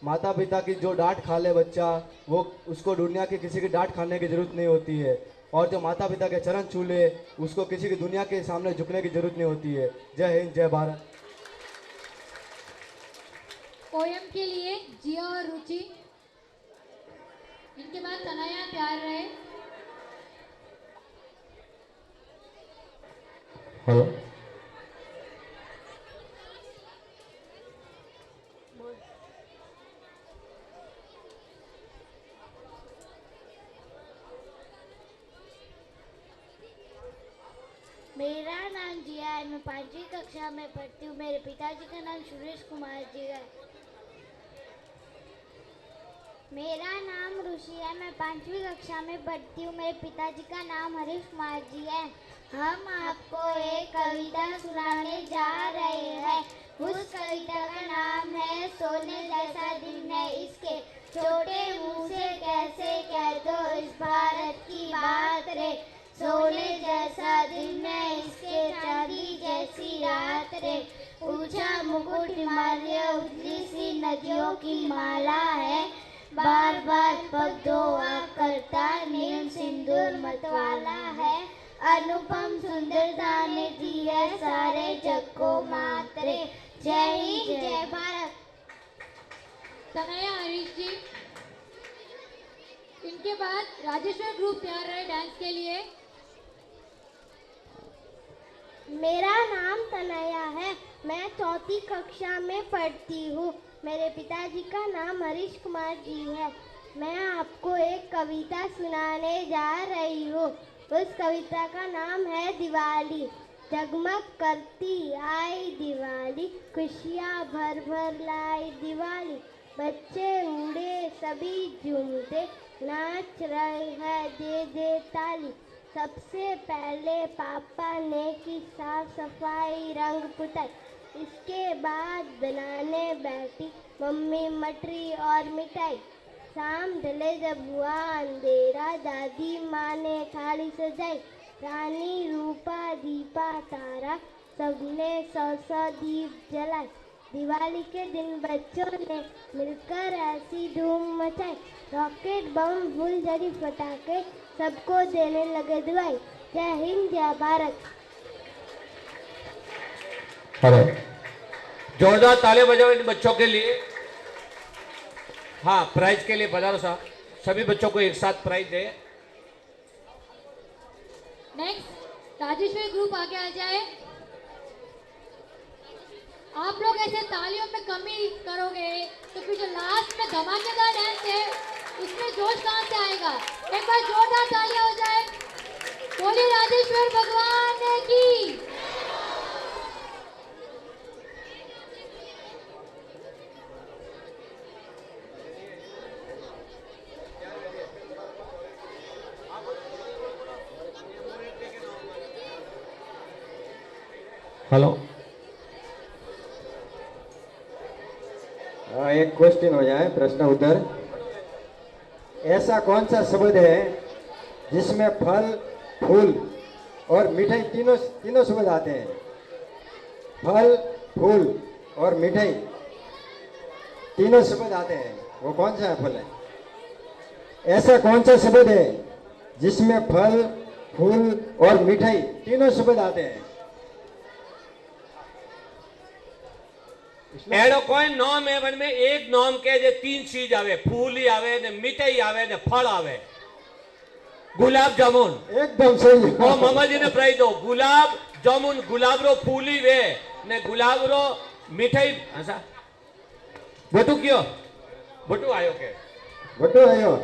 माता पिता की जो डांट खा ले बच्चा, वो उसको दुनिया की किसी की डांट खाने की जरूरत नहीं होती है। और जो माता पिता के चरण छू ले, उसको किसी की दुनिया के सामने झुकने की जरूरत नहीं होती है। जय हिंद, जय भारत। पोयम के लिए जिया और रुचि, इनके बाद तनया तैयार रहे। हेलो, मेरा नाम जिया है, मैं 5वीं कक्षा में पढ़ती हूँ। मेरे पिताजी का नाम सुरेश कुमार जी है। मेरा नाम ऋषि है, मैं 5वीं कक्षा में पढ़ती हूँ। मेरे पिताजी का नाम हरीश कुमार जी है। हम आपको एक कविता सुनाने जा रहे हैं। उस कविता का नाम है सोने जैसा दिन है इसके, छोटे मुंह से कैसे कह दो इस भारत की बात रे। सोने जैसा दिन है इसके, चांदी जैसी रात रे। ऊंचा मुकुट हिमालय, उजली सी नदियों की माला है। बार बार पग धोआ करता नील सिंदूर मतवाला है। अनुपम सुंदरता ने दी है सारे जग को मातरे। जय हिंद जय भारत। तनया हरीश जी, इनके बाद राजेश्वर ग्रुप तैयार रहे डांस के लिए। मेरा नाम तनया है, मैं 4वीं कक्षा में पढ़ती हूँ। मेरे पिताजी का नाम हरीश कुमार जी है। मैं आपको एक कविता सुनाने जा रही हूँ। उस कविता का नाम है दिवाली। जगमग करती आई दिवाली, खुशियाँ भर भर लाई दिवाली। बच्चे उड़े सभी झूमते, नाच रहे हैं दे दे ताली। सबसे पहले पापा ने की साफ सफाई रंग पुताई। इसके बाद बनाने बैठी मम्मी मटरी और मिठाई। शाम ढले जब हुआ अंधेरा, दादी माँ ने थाली सजाई। रानी रूपा दीपा तारा, सबने 100 दीप जलाए। दिवाली के दिन बच्चों ने मिलकर ऐसी धूम मचाई। रॉकेट बम फुलझड़ी पटाखे सबको देने लगे दुआई। जय हिंद जय भारत। हेलो, जोरदार ताली बजाओ इन बच्चों के लिए। हाँ, प्राइज के लिए पधारो साहब। सभी बच्चों को एक साथ प्राइज दे। नेक्स्ट राजेश्वर ग्रुप आगे आ जाए। आप लोग ऐसे तालियों में कमी करोगे तो फिर जो लास्ट में धमाकेदार डांस है उसमें जोश कहाँ से आएगा? एक बार जोरदार तालियां हो जाए। बोलिए राजेश्वर भगवान की। हेलो, एक क्वेश्चन हो जाए, प्रश्न उत्तर। ऐसा कौन सा शब्द है जिसमें फल, फूल और मिठाई तीनों शब्द आते हैं? फल, फूल और मिठाई तीनों शब्द आते हैं, वो कौन सा फल है? ऐसा कौन सा शब्द है जिसमें फल, फूल और मिठाई तीनों शब्द आते हैं? एड़ो कोई नॉम है वन में एक नॉम के जे 3 चीज आवे, फूल ही आवे ने मिठाई आवे ने फल आवे। गुलाब जामुन एकदम सही। ओ मामा जी ने प्राइज दो। गुलाब जामुन, गुलाब रो फूल ही वे ने गुलाब रो मिठाई। ऐसा बटू क्यों? बटू आयो के? बटू आयो।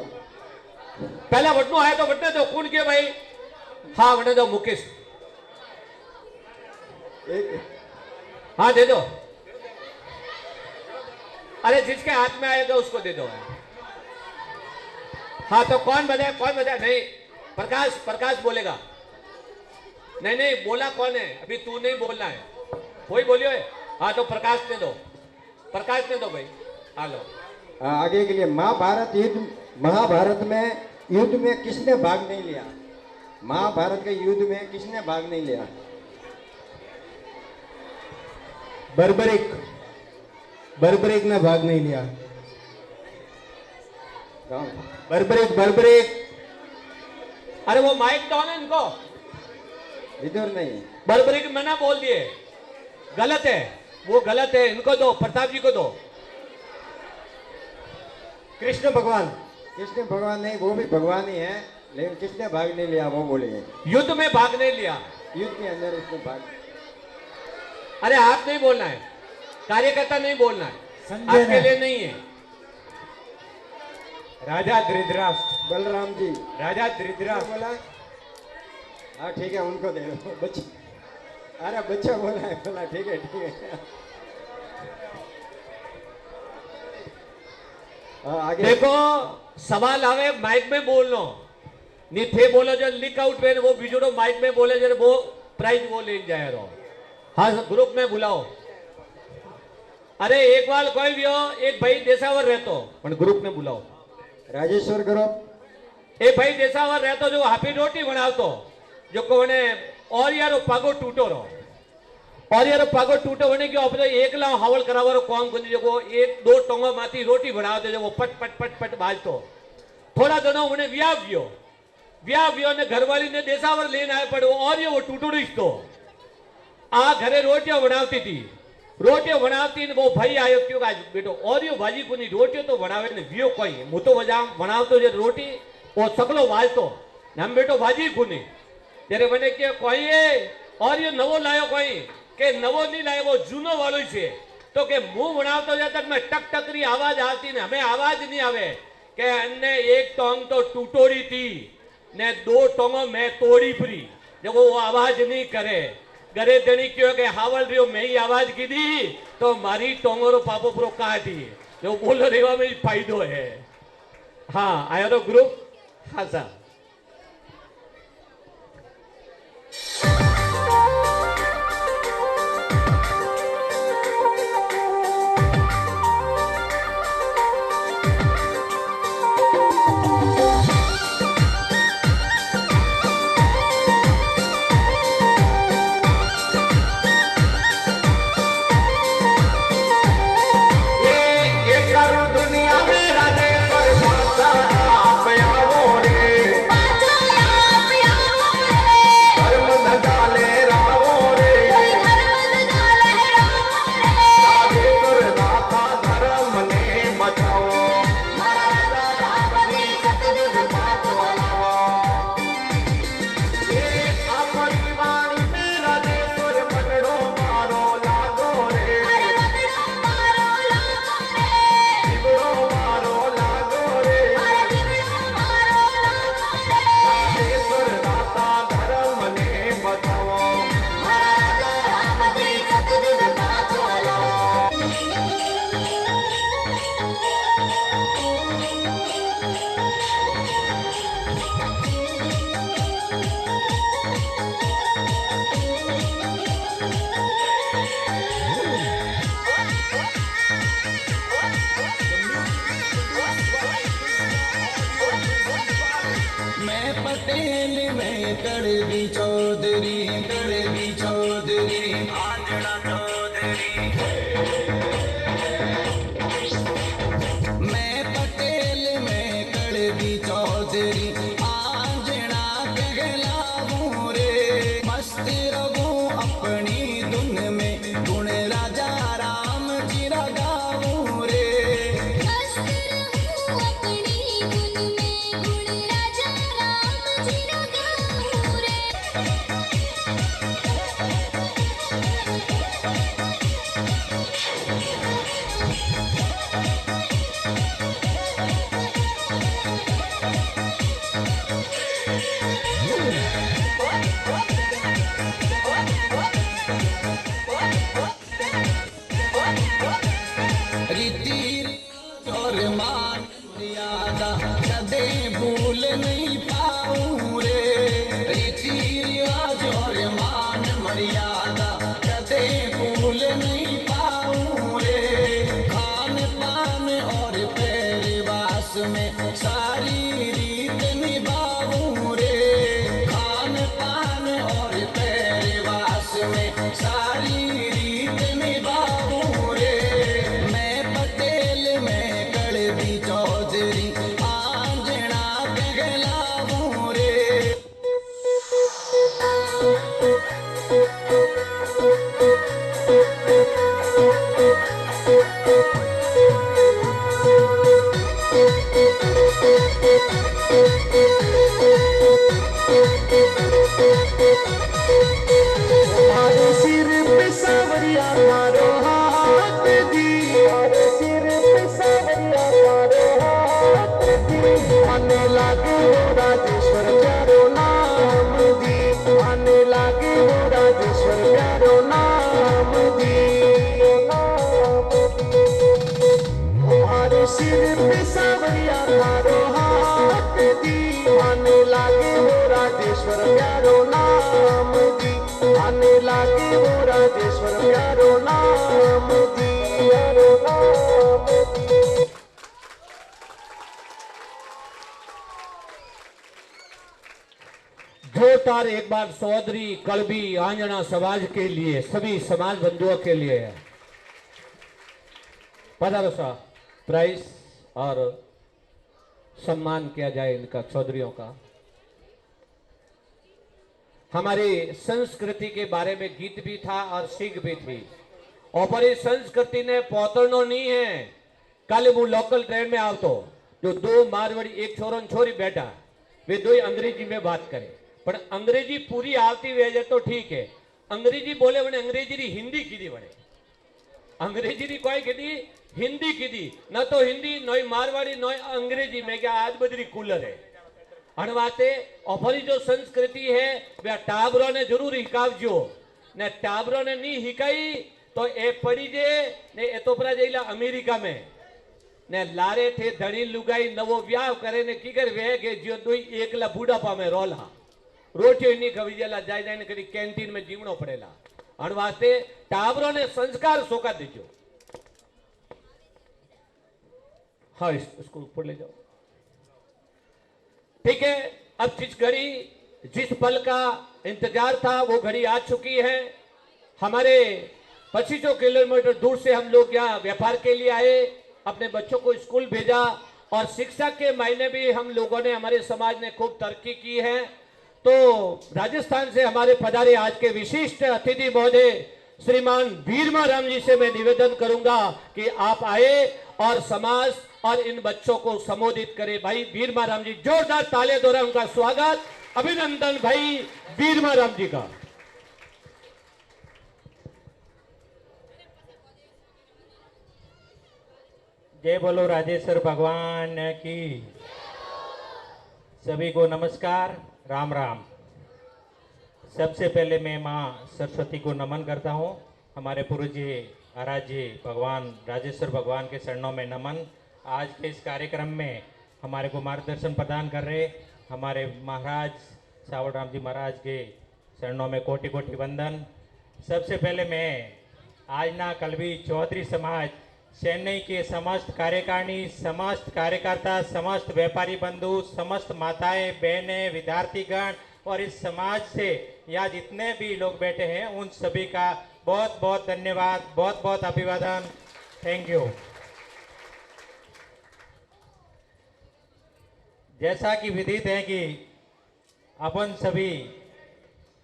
पहला बटू आया तो बटने दो। कौन क्यों भाई? हाँ बटने दो। मुकेश, हाँ दे दो। अरे जिसके हाथ में आएगा उसको दे दो। हाँ तो कौन बताए? कौन बताए? नहीं, प्रकाश बोलेगा। नहीं बोला कौन है? अभी तू नहीं बोलना है, कोई बोलियो है। हाँ तो प्रकाश ने दो, प्रकाश ने दो भाई। हेलो, आगे के लिए महाभारत में युद्ध में किसने भाग नहीं लिया? महाभारत के युद्ध में किसने भाग नहीं लिया? बर्बरिक ने भाग नहीं लिया। बर्बरिक। अरे वो माइक डाउन है इनको। इधर नहीं, बर्बरिक मना बोल दिए, गलत है, वो गलत है। इनको दो, प्रताप जी को दो। कृष्ण भगवान नहीं, वो भी भगवान ही है, लेकिन किसने भाग नहीं लिया वो बोलिए। युद्ध में भाग नहीं लिया। युद्ध के अंदर उसने भाग। अरे आप नहीं बोलना है, कार्यकर्ता नहीं बोलना है, आपके लिए नहीं है। राजा धृतराष्ट्र, बलराम जी, राजा धृतराष्ट्र बोला। हाँ ठीक है, उनको दे दो बच्चे। अरे बच्चा बोला है, बोला ठीक है ठीक है। आगे देखो सवाल आवे माइक में बोलनो, नहीं थे बोलो जो लिख आउट पे वो बिजोड़ो माइक में बोले जो वो प्राइज वो ले जाए रहो। हाँ ग्रुप में बुलाओ। अरे एक बार कोई भी हो, एक भाई देसावर रहतो पण ग्रुप में बुलाओ। राजेश्वर ग्रुप एक भाई देसावर रहतो जो हाफी रोटी बनावतो, जो कोने और यारो पागो टूटो रहो, और यारो पागो टूटो होने की अपने एकला हवल करावरो काम कोनी जो एक दो टोंगो माती रोटी बनावते जो वो पट पट पट पट बाजतो। थोड़ा दिनों उन्हें व्याव्यो ने घरवाली ने देसावर लेने आए पड़े और ये वो टूटो रिश्तो आ घरे रोटियां बनावती थी, रोटियां बनावती ने वो भाई आयो क्यों आज बेटो और यो भाजी कोनी रोटियों तो बनावे ने वियो कोई मु तो बनावतो जो रोटी वो सकलो वाजतो हम बेटो भाजी कोनी तेरे बने के कोई है और यो नवो लायो कोई के नवो नहीं लायो वो जूनो वालो छे तो के मुंह बनावतो जब तक मैं टक टकरी आवाज आती ने हमें आवाज नहीं आवे के अन्ने एक टोंग तो टूटोड़ी थी ने दो टोंगो मैं तोड़ी परी जब वो आवाज नहीं करे घरे देनी क्यों के हावल रियो मैं ही आवाज की दी तो मारी टोंगोरो पापो प्रो कहा थी जो बोलो रेवा में फायदो है। हाँ आया तो ग्रुप। हाँ सर राजेश्वर चारो नाम दी प्यारो नाम दी, हमारे सिर पे सावरिया थारो हाथ दी, आने लागे वो राजेश्वर प्यारो नाम दी, आने लागे वो राजेश्वर प्यारो नाम दी, प्यारो नाम दी। जोरदार एक बार चौधरी कलबी आंजना समाज के लिए, सभी समाज बंधुओं के लिए है। पधारो सा प्राइस और सम्मान किया जाए इनका, चौधरियों का। हमारी संस्कृति के बारे में गीत भी था और सीख भी थी। और इस संस्कृति ने पौतरनो नहीं है। कल वो लोकल ट्रेन में आओ तो जो दो मारवाड़ी एक छोरो छोरी बैठा, वे दो ही अंग्रेजी में बात करें, पर अंग्रेजी पूरी आती वजह तो ठीक है। अंग्रेजी बोले बने अंग्रेजी री हिंदी कीधी बने, अंग्रेजी री कोई कीधी हिंदी कीधी, न तो हिंदी नोई मारवाड़ी नोई अंग्रेजी में क्या आज बदरी कूलर है। अणवाते ओफरी जो संस्कृति है वे टाबरों ने जरूर हिकावजो ने, टाबरों ने नहीं हिकाई तो ए पड़ी जे ने ए तो परा जेला अमेरिका में ने लारे थे धनी लुगाई नवो ब्याह करे ने की कर वे के जो दोई एकला बूढ़ापा में रोला रोटी नहीं खवीजेला जाय जाय ने करी कैंटीन में जीवनो पड़ेला। अणवाते टाबरों ने संस्कार सोका दीजो। हाँ इसको ऊपर ले जाओ, ठीक है। अब जिस घड़ी जिस पल का इंतजार था वो घड़ी आ चुकी है। हमारे 25 किलोमीटर दूर से हम लोग यहाँ व्यापार के लिए आए, अपने बच्चों को स्कूल भेजा और शिक्षा के मायने भी हम लोगों ने, हमारे समाज ने खूब तरक्की की है। तो राजस्थान से हमारे पधारे आज के विशिष्ट अतिथि महोदय श्रीमान वीरमा राम जी से मैं निवेदन करूंगा कि आप आए और समाज और इन बच्चों को संबोधित करें। भाई वीरमा राम जी, जोरदार तालियों द्वारा उनका स्वागत, अभिनंदन भाई वीरमा राम जी का। जय बोलो राजेश्वर भगवान की। सभी को नमस्कार, राम राम। सबसे पहले मैं माँ सरस्वती को नमन करता हूँ। हमारे पूज्य आराध्य भगवान राजेश्वर भगवान के चरणों में नमन। आज के इस कार्यक्रम में हमारे को मार्गदर्शन प्रदान कर रहे हमारे महाराज सावड़ राम जी महाराज के चरणों में कोटि कोटि वंदन। सबसे पहले मैं आजना कलबी चौधरी समाज चेन्नई के समस्त कार्यकारिणी, समस्त कार्यकर्ता, समस्त व्यापारी बंधु, समस्त माताएं बहनें, विद्यार्थीगण और इस समाज से यहाँ जितने भी लोग बैठे हैं उन सभी का बहुत बहुत धन्यवाद, बहुत बहुत अभिवादन। Thank you. जैसा कि विदित है कि अपन सभी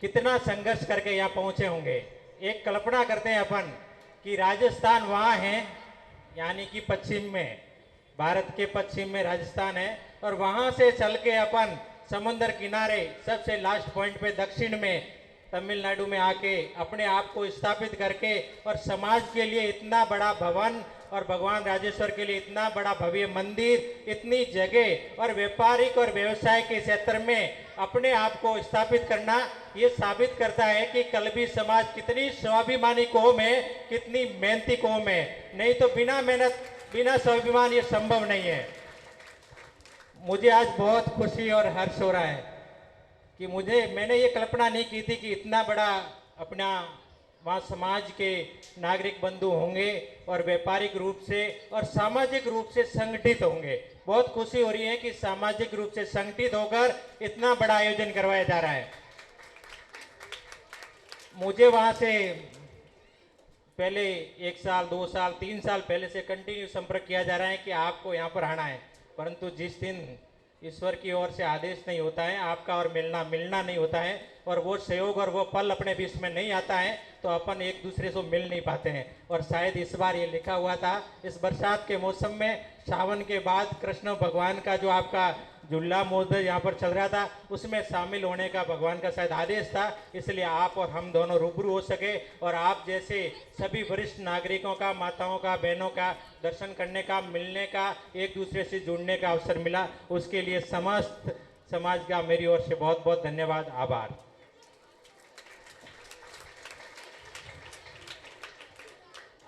कितना संघर्ष करके यहाँ पहुँचे होंगे। एक कल्पना करते हैं अपन कि राजस्थान वहाँ है, यानी कि पश्चिम में, भारत के पश्चिम में राजस्थान है, और वहाँ से चल के अपन समुद्र किनारे सबसे लास्ट पॉइंट पे दक्षिण में तमिलनाडु में आके अपने आप को स्थापित करके और समाज के लिए इतना बड़ा भवन और भगवान राजेश्वर के लिए इतना बड़ा भव्य मंदिर, इतनी जगह और व्यापारिक और व्यवसाय के क्षेत्र में अपने आप को स्थापित करना, ये साबित करता है कि कलबी समाज कितनी स्वाभिमानी कौम है, कितनी मेहनती कौम है। नहीं तो बिना मेहनत, बिना स्वाभिमान ये संभव नहीं है। मुझे आज बहुत खुशी और हर्ष हो रहा है कि मैंने ये कल्पना नहीं की थी कि इतना बड़ा अपना वहाँ समाज के नागरिक बंधु होंगे और व्यापारिक रूप से और सामाजिक रूप से संगठित होंगे। बहुत खुशी हो रही है कि सामाजिक रूप से संगठित होकर इतना बड़ा आयोजन करवाया जा रहा है। मुझे वहाँ से पहले 1 साल 2 साल 3 साल पहले से कंटिन्यू संपर्क किया जा रहा है कि आपको यहाँ पर आना है, परंतु जिस दिन ईश्वर की ओर से आदेश नहीं होता है, आपका और मिलना नहीं होता है और वो सहयोग और वो पल अपने बीच में नहीं आता है, तो अपन एक दूसरे से मिल नहीं पाते हैं। और शायद इस बार ये लिखा हुआ था, इस बरसात के मौसम में सावन के बाद कृष्ण भगवान का जो आपका झूला महोत्सव यहाँ पर चल रहा था, उसमें शामिल होने का भगवान का शायद आदेश था, इसलिए आप और हम दोनों रूबरू हो सके और आप जैसे सभी वरिष्ठ नागरिकों का, माताओं का, बहनों का दर्शन करने का, मिलने का, एक दूसरे से जुड़ने का अवसर मिला। उसके लिए समस्त समाज का मेरी ओर से बहुत बहुत धन्यवाद, आभार।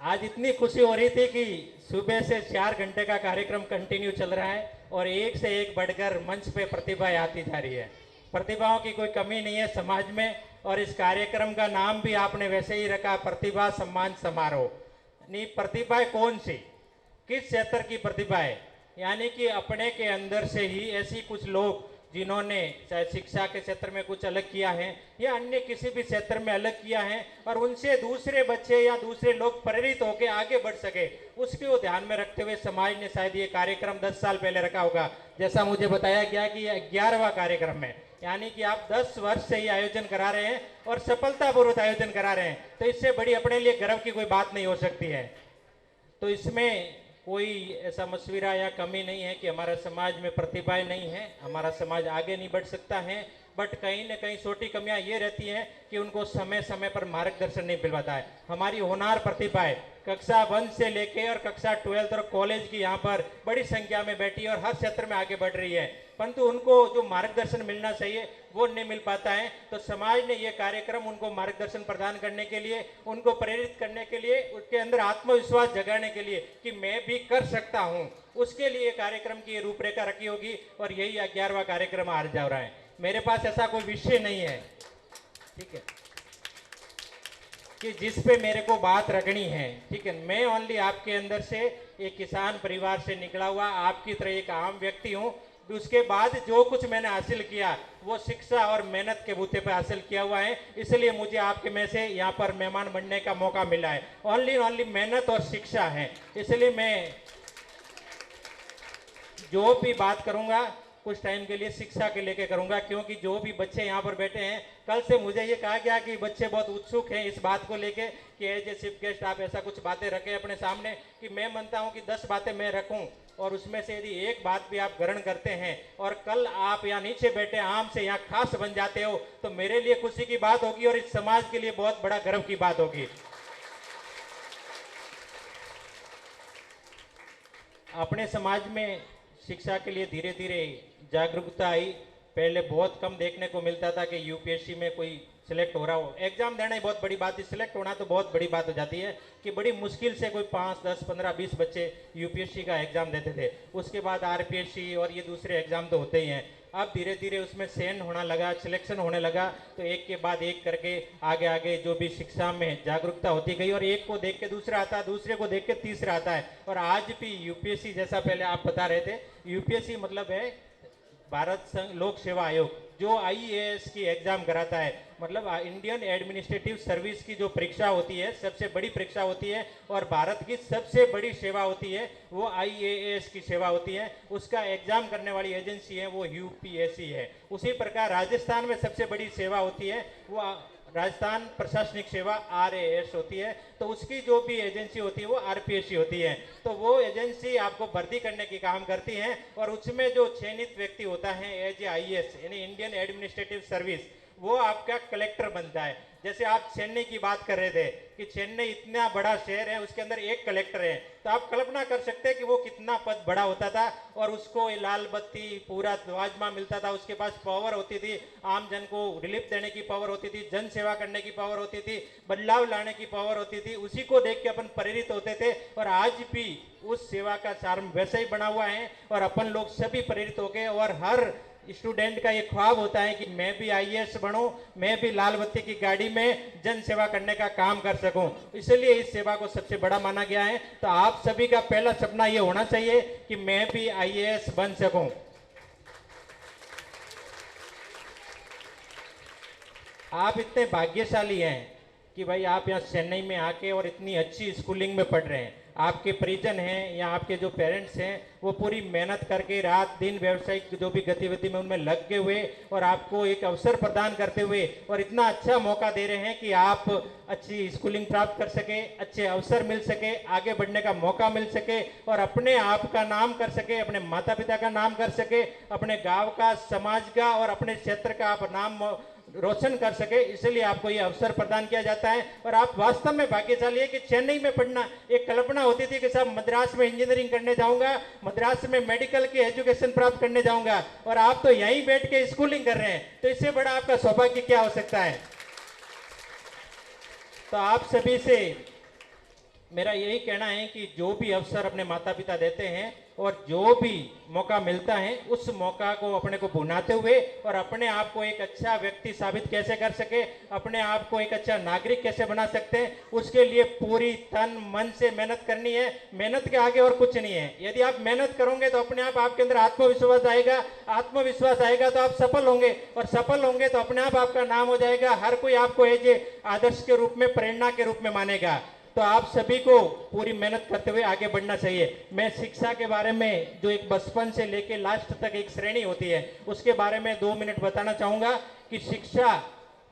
आज इतनी खुशी हो रही थी कि सुबह से 4 घंटे का कार्यक्रम कंटिन्यू चल रहा है और एक से एक बढ़कर मंच पे प्रतिभाएं आती जा रही है। प्रतिभाओं की कोई कमी नहीं है समाज में, और इस कार्यक्रम का नाम भी आपने वैसे ही रखा, प्रतिभा सम्मान समारोह। नहीं, प्रतिभाएं कौन सी, किस क्षेत्र की प्रतिभाएं, यानी कि अपने के अंदर से ही ऐसी कुछ लोग जिन्होंने चाहे शिक्षा के क्षेत्र में कुछ अलग किया है या अन्य किसी भी क्षेत्र में अलग किया है, और उनसे दूसरे बच्चे या दूसरे लोग प्रेरित होकर आगे बढ़ सके, उसको ध्यान में रखते हुए समाज ने शायद ये कार्यक्रम 10 साल पहले रखा होगा। जैसा मुझे बताया गया कि ये 11वां कार्यक्रम है, यानी कि आप 10 वर्ष से ये आयोजन करा रहे हैं और सफलतापूर्वक आयोजन करा रहे हैं, तो इससे बड़ी अपने लिए गर्व की कोई बात नहीं हो सकती है। तो इसमें कोई ऐसा मशविरा या कमी नहीं है कि हमारा समाज में प्रतिभाएं नहीं है, हमारा समाज आगे नहीं बढ़ सकता है, बट कहीं न कहीं छोटी कमियां ये रहती हैं कि उनको समय समय पर मार्गदर्शन नहीं मिल पाता है। हमारी होनहार प्रतिभाएं कक्षा 1 से लेके और कक्षा 12 और कॉलेज की यहाँ पर बड़ी संख्या में बैठी है और हर क्षेत्र में आगे बढ़ रही है, परंतु उनको जो मार्गदर्शन मिलना चाहिए वो नहीं मिल पाता है। तो समाज ने ये कार्यक्रम उनको मार्गदर्शन प्रदान करने के लिए, उनको प्रेरित करने के लिए, उसके अंदर आत्मविश्वास जगाने के लिए कि मैं भी कर सकता हूँ, उसके लिए कार्यक्रम की रूपरेखा रखी होगी और यही 11वां कार्यक्रम आज जा रहा है। मेरे पास ऐसा कोई विषय नहीं है, ठीक है, कि जिस पे मेरे को बात रखनी है, ठीक है। मैं ओनली आपके अंदर से एक किसान परिवार से निकला हुआ आपकी तरह एक आम व्यक्ति हूँ। उसके बाद जो कुछ मैंने हासिल किया वो शिक्षा और मेहनत के बूते पे हासिल किया हुआ है, इसलिए मुझे आपके में से यहाँ पर मेहमान बनने का मौका मिला है। ओनली मेहनत और शिक्षा है, इसलिए मैं जो भी बात करूँगा कुछ टाइम के लिए शिक्षा के लेके करूंगा, क्योंकि जो भी बच्चे यहाँ पर बैठे हैं, कल से मुझे ये कहा गया कि बच्चे बहुत उत्सुक हैं इस बात को लेके कि एज ए चीफ गेस्ट आप ऐसा कुछ बातें रखें अपने सामने, कि मैं मानता हूँ कि 10 बातें मैं रखूँ और उसमें से यदि एक बात भी आप ग्रहण करते हैं और कल आप यहाँ नीचे बैठे आम से यहाँ खास बन जाते हो, तो मेरे लिए खुशी की बात होगी और इस समाज के लिए बहुत बड़ा गर्व की बात होगी। अपने समाज में शिक्षा के लिए धीरे धीरे जागरूकता आई। पहले बहुत कम देखने को मिलता था कि यूपीएससी में कोई सिलेक्ट हो रहा हो, एग्जाम देना ही बहुत बड़ी बात है, सिलेक्ट होना तो बहुत बड़ी बात हो जाती है कि बड़ी मुश्किल से कोई 5, 10, 15, 20 बच्चे यूपीएससी का एग्जाम देते थे। उसके बाद आरपीएससी और ये दूसरे एग्जाम तो होते ही हैं। अब धीरे धीरे उसमें चयन होना लगा, सिलेक्शन होने लगा, तो एक के बाद एक करके आगे आगे जो भी शिक्षा में जागरूकता होती गई और एक को देख के दूसरा आता है, दूसरे को देख के तीसरा आता है। और आज भी यूपीएससी, जैसा पहले आप बता रहे थे, यूपीएससी मतलब है भारत लोक सेवा आयोग, जो आईएएस की एग्जाम कराता है, मतलब इंडियन एडमिनिस्ट्रेटिव सर्विस की जो परीक्षा होती है सबसे बड़ी परीक्षा होती है और भारत की सबसे बड़ी सेवा होती है वो आईएएस की सेवा होती है। उसका एग्जाम करने वाली एजेंसी है वो यूपीएससी है। उसी प्रकार राजस्थान में सबसे बड़ी सेवा होती है वो राजस्थान प्रशासनिक सेवा आरएएस होती है, तो उसकी जो भी एजेंसी होती है वो आरपीएससी होती है। तो वो एजेंसी आपको भर्ती करने की काम करती है और उसमें जो चयनित व्यक्ति होता है एज ए आईएएस यानी इंडियन एडमिनिस्ट्रेटिव सर्विस, वो आपका कलेक्टर बनता है। जैसे आप चेन्नई की बात कर रहे थे कि चेन्नई इतना बड़ा शहर है, उसके अंदर एक कलेक्टर है, तो आप कल्पना कर सकते हैं कि वो कितना पद बड़ा होता था और उसको लाल बत्ती पूरा वाजमा मिलता था, उसके पास पावर होती थी, आम जन को रिलीफ देने की पावर होती थी, जन सेवा करने की पावर होती थी, बदलाव लाने की पावर होती थी। उसी को देख के अपन प्रेरित होते थे और आज भी उस सेवा का चार्म वैसे ही बना हुआ है और अपन लोग सभी प्रेरित हो गए। और हर स्टूडेंट का ये ख्वाब होता है कि मैं भी आईएएस बनूं, मैं भी लाल बत्ती की गाड़ी में जन सेवा करने का काम कर सकूं, इसलिए इस सेवा को सबसे बड़ा माना गया है। तो आप सभी का पहला सपना ये होना चाहिए कि मैं भी आईएएस बन सकूं। आप इतने भाग्यशाली हैं कि भाई आप यहाँ चेन्नई में आके और इतनी अच्छी स्कूलिंग में पढ़ रहे हैं। आपके परिजन हैं या आपके जो पेरेंट्स हैं वो पूरी मेहनत करके रात दिन व्यावसायिक जो भी गतिविधि में उनमें लगे हुए और आपको एक अवसर प्रदान करते हुए और इतना अच्छा मौका दे रहे हैं कि आप अच्छी स्कूलिंग प्राप्त कर सके, अच्छे अवसर मिल सके, आगे बढ़ने का मौका मिल सके और अपने आप का नाम कर सके, अपने माता पिता का नाम कर सके, अपने गाँव का, समाज का और अपने क्षेत्र का आप नाम रोशन कर सके, इसलिए आपको ये अवसर प्रदान किया जाता है। और आप वास्तव में भाग्यशाली है कि चेन्नई में पढ़ना, एक कल्पना होती थी कि साहब मद्रास में इंजीनियरिंग करने जाऊंगा, मद्रास में मेडिकल की एजुकेशन प्राप्त करने जाऊंगा, और आप तो यहीं बैठ के स्कूलिंग कर रहे हैं, तो इससे बड़ा आपका सौभाग्य क्या हो सकता है। तो आप सभी से मेरा यही कहना है कि जो भी अवसर अपने माता पिता देते हैं और जो भी मौका मिलता है उस मौका को अपने को भुनाते हुए और अपने आप को एक अच्छा व्यक्ति साबित कैसे कर सके, अपने आप को एक अच्छा नागरिक कैसे बना सकते हैं, उसके लिए पूरी तन मन से मेहनत करनी है। मेहनत के आगे और कुछ नहीं है। यदि आप मेहनत करोगे तो अपने आप आपके अंदर आत्मविश्वास आएगा, आत्मविश्वास आएगा तो आप सफल होंगे और सफल होंगे तो अपने आप आपका नाम हो जाएगा। हर कोई आपको एज ए आदर्श के रूप में, प्रेरणा के रूप में मानेगा। तो आप सभी को पूरी मेहनत करते हुए आगे बढ़ना चाहिए। मैं शिक्षा के बारे में जो एक बचपन से लेके लास्ट तक एक श्रेणी होती है उसके बारे में 2 मिनट बताना चाहूंगा कि शिक्षा,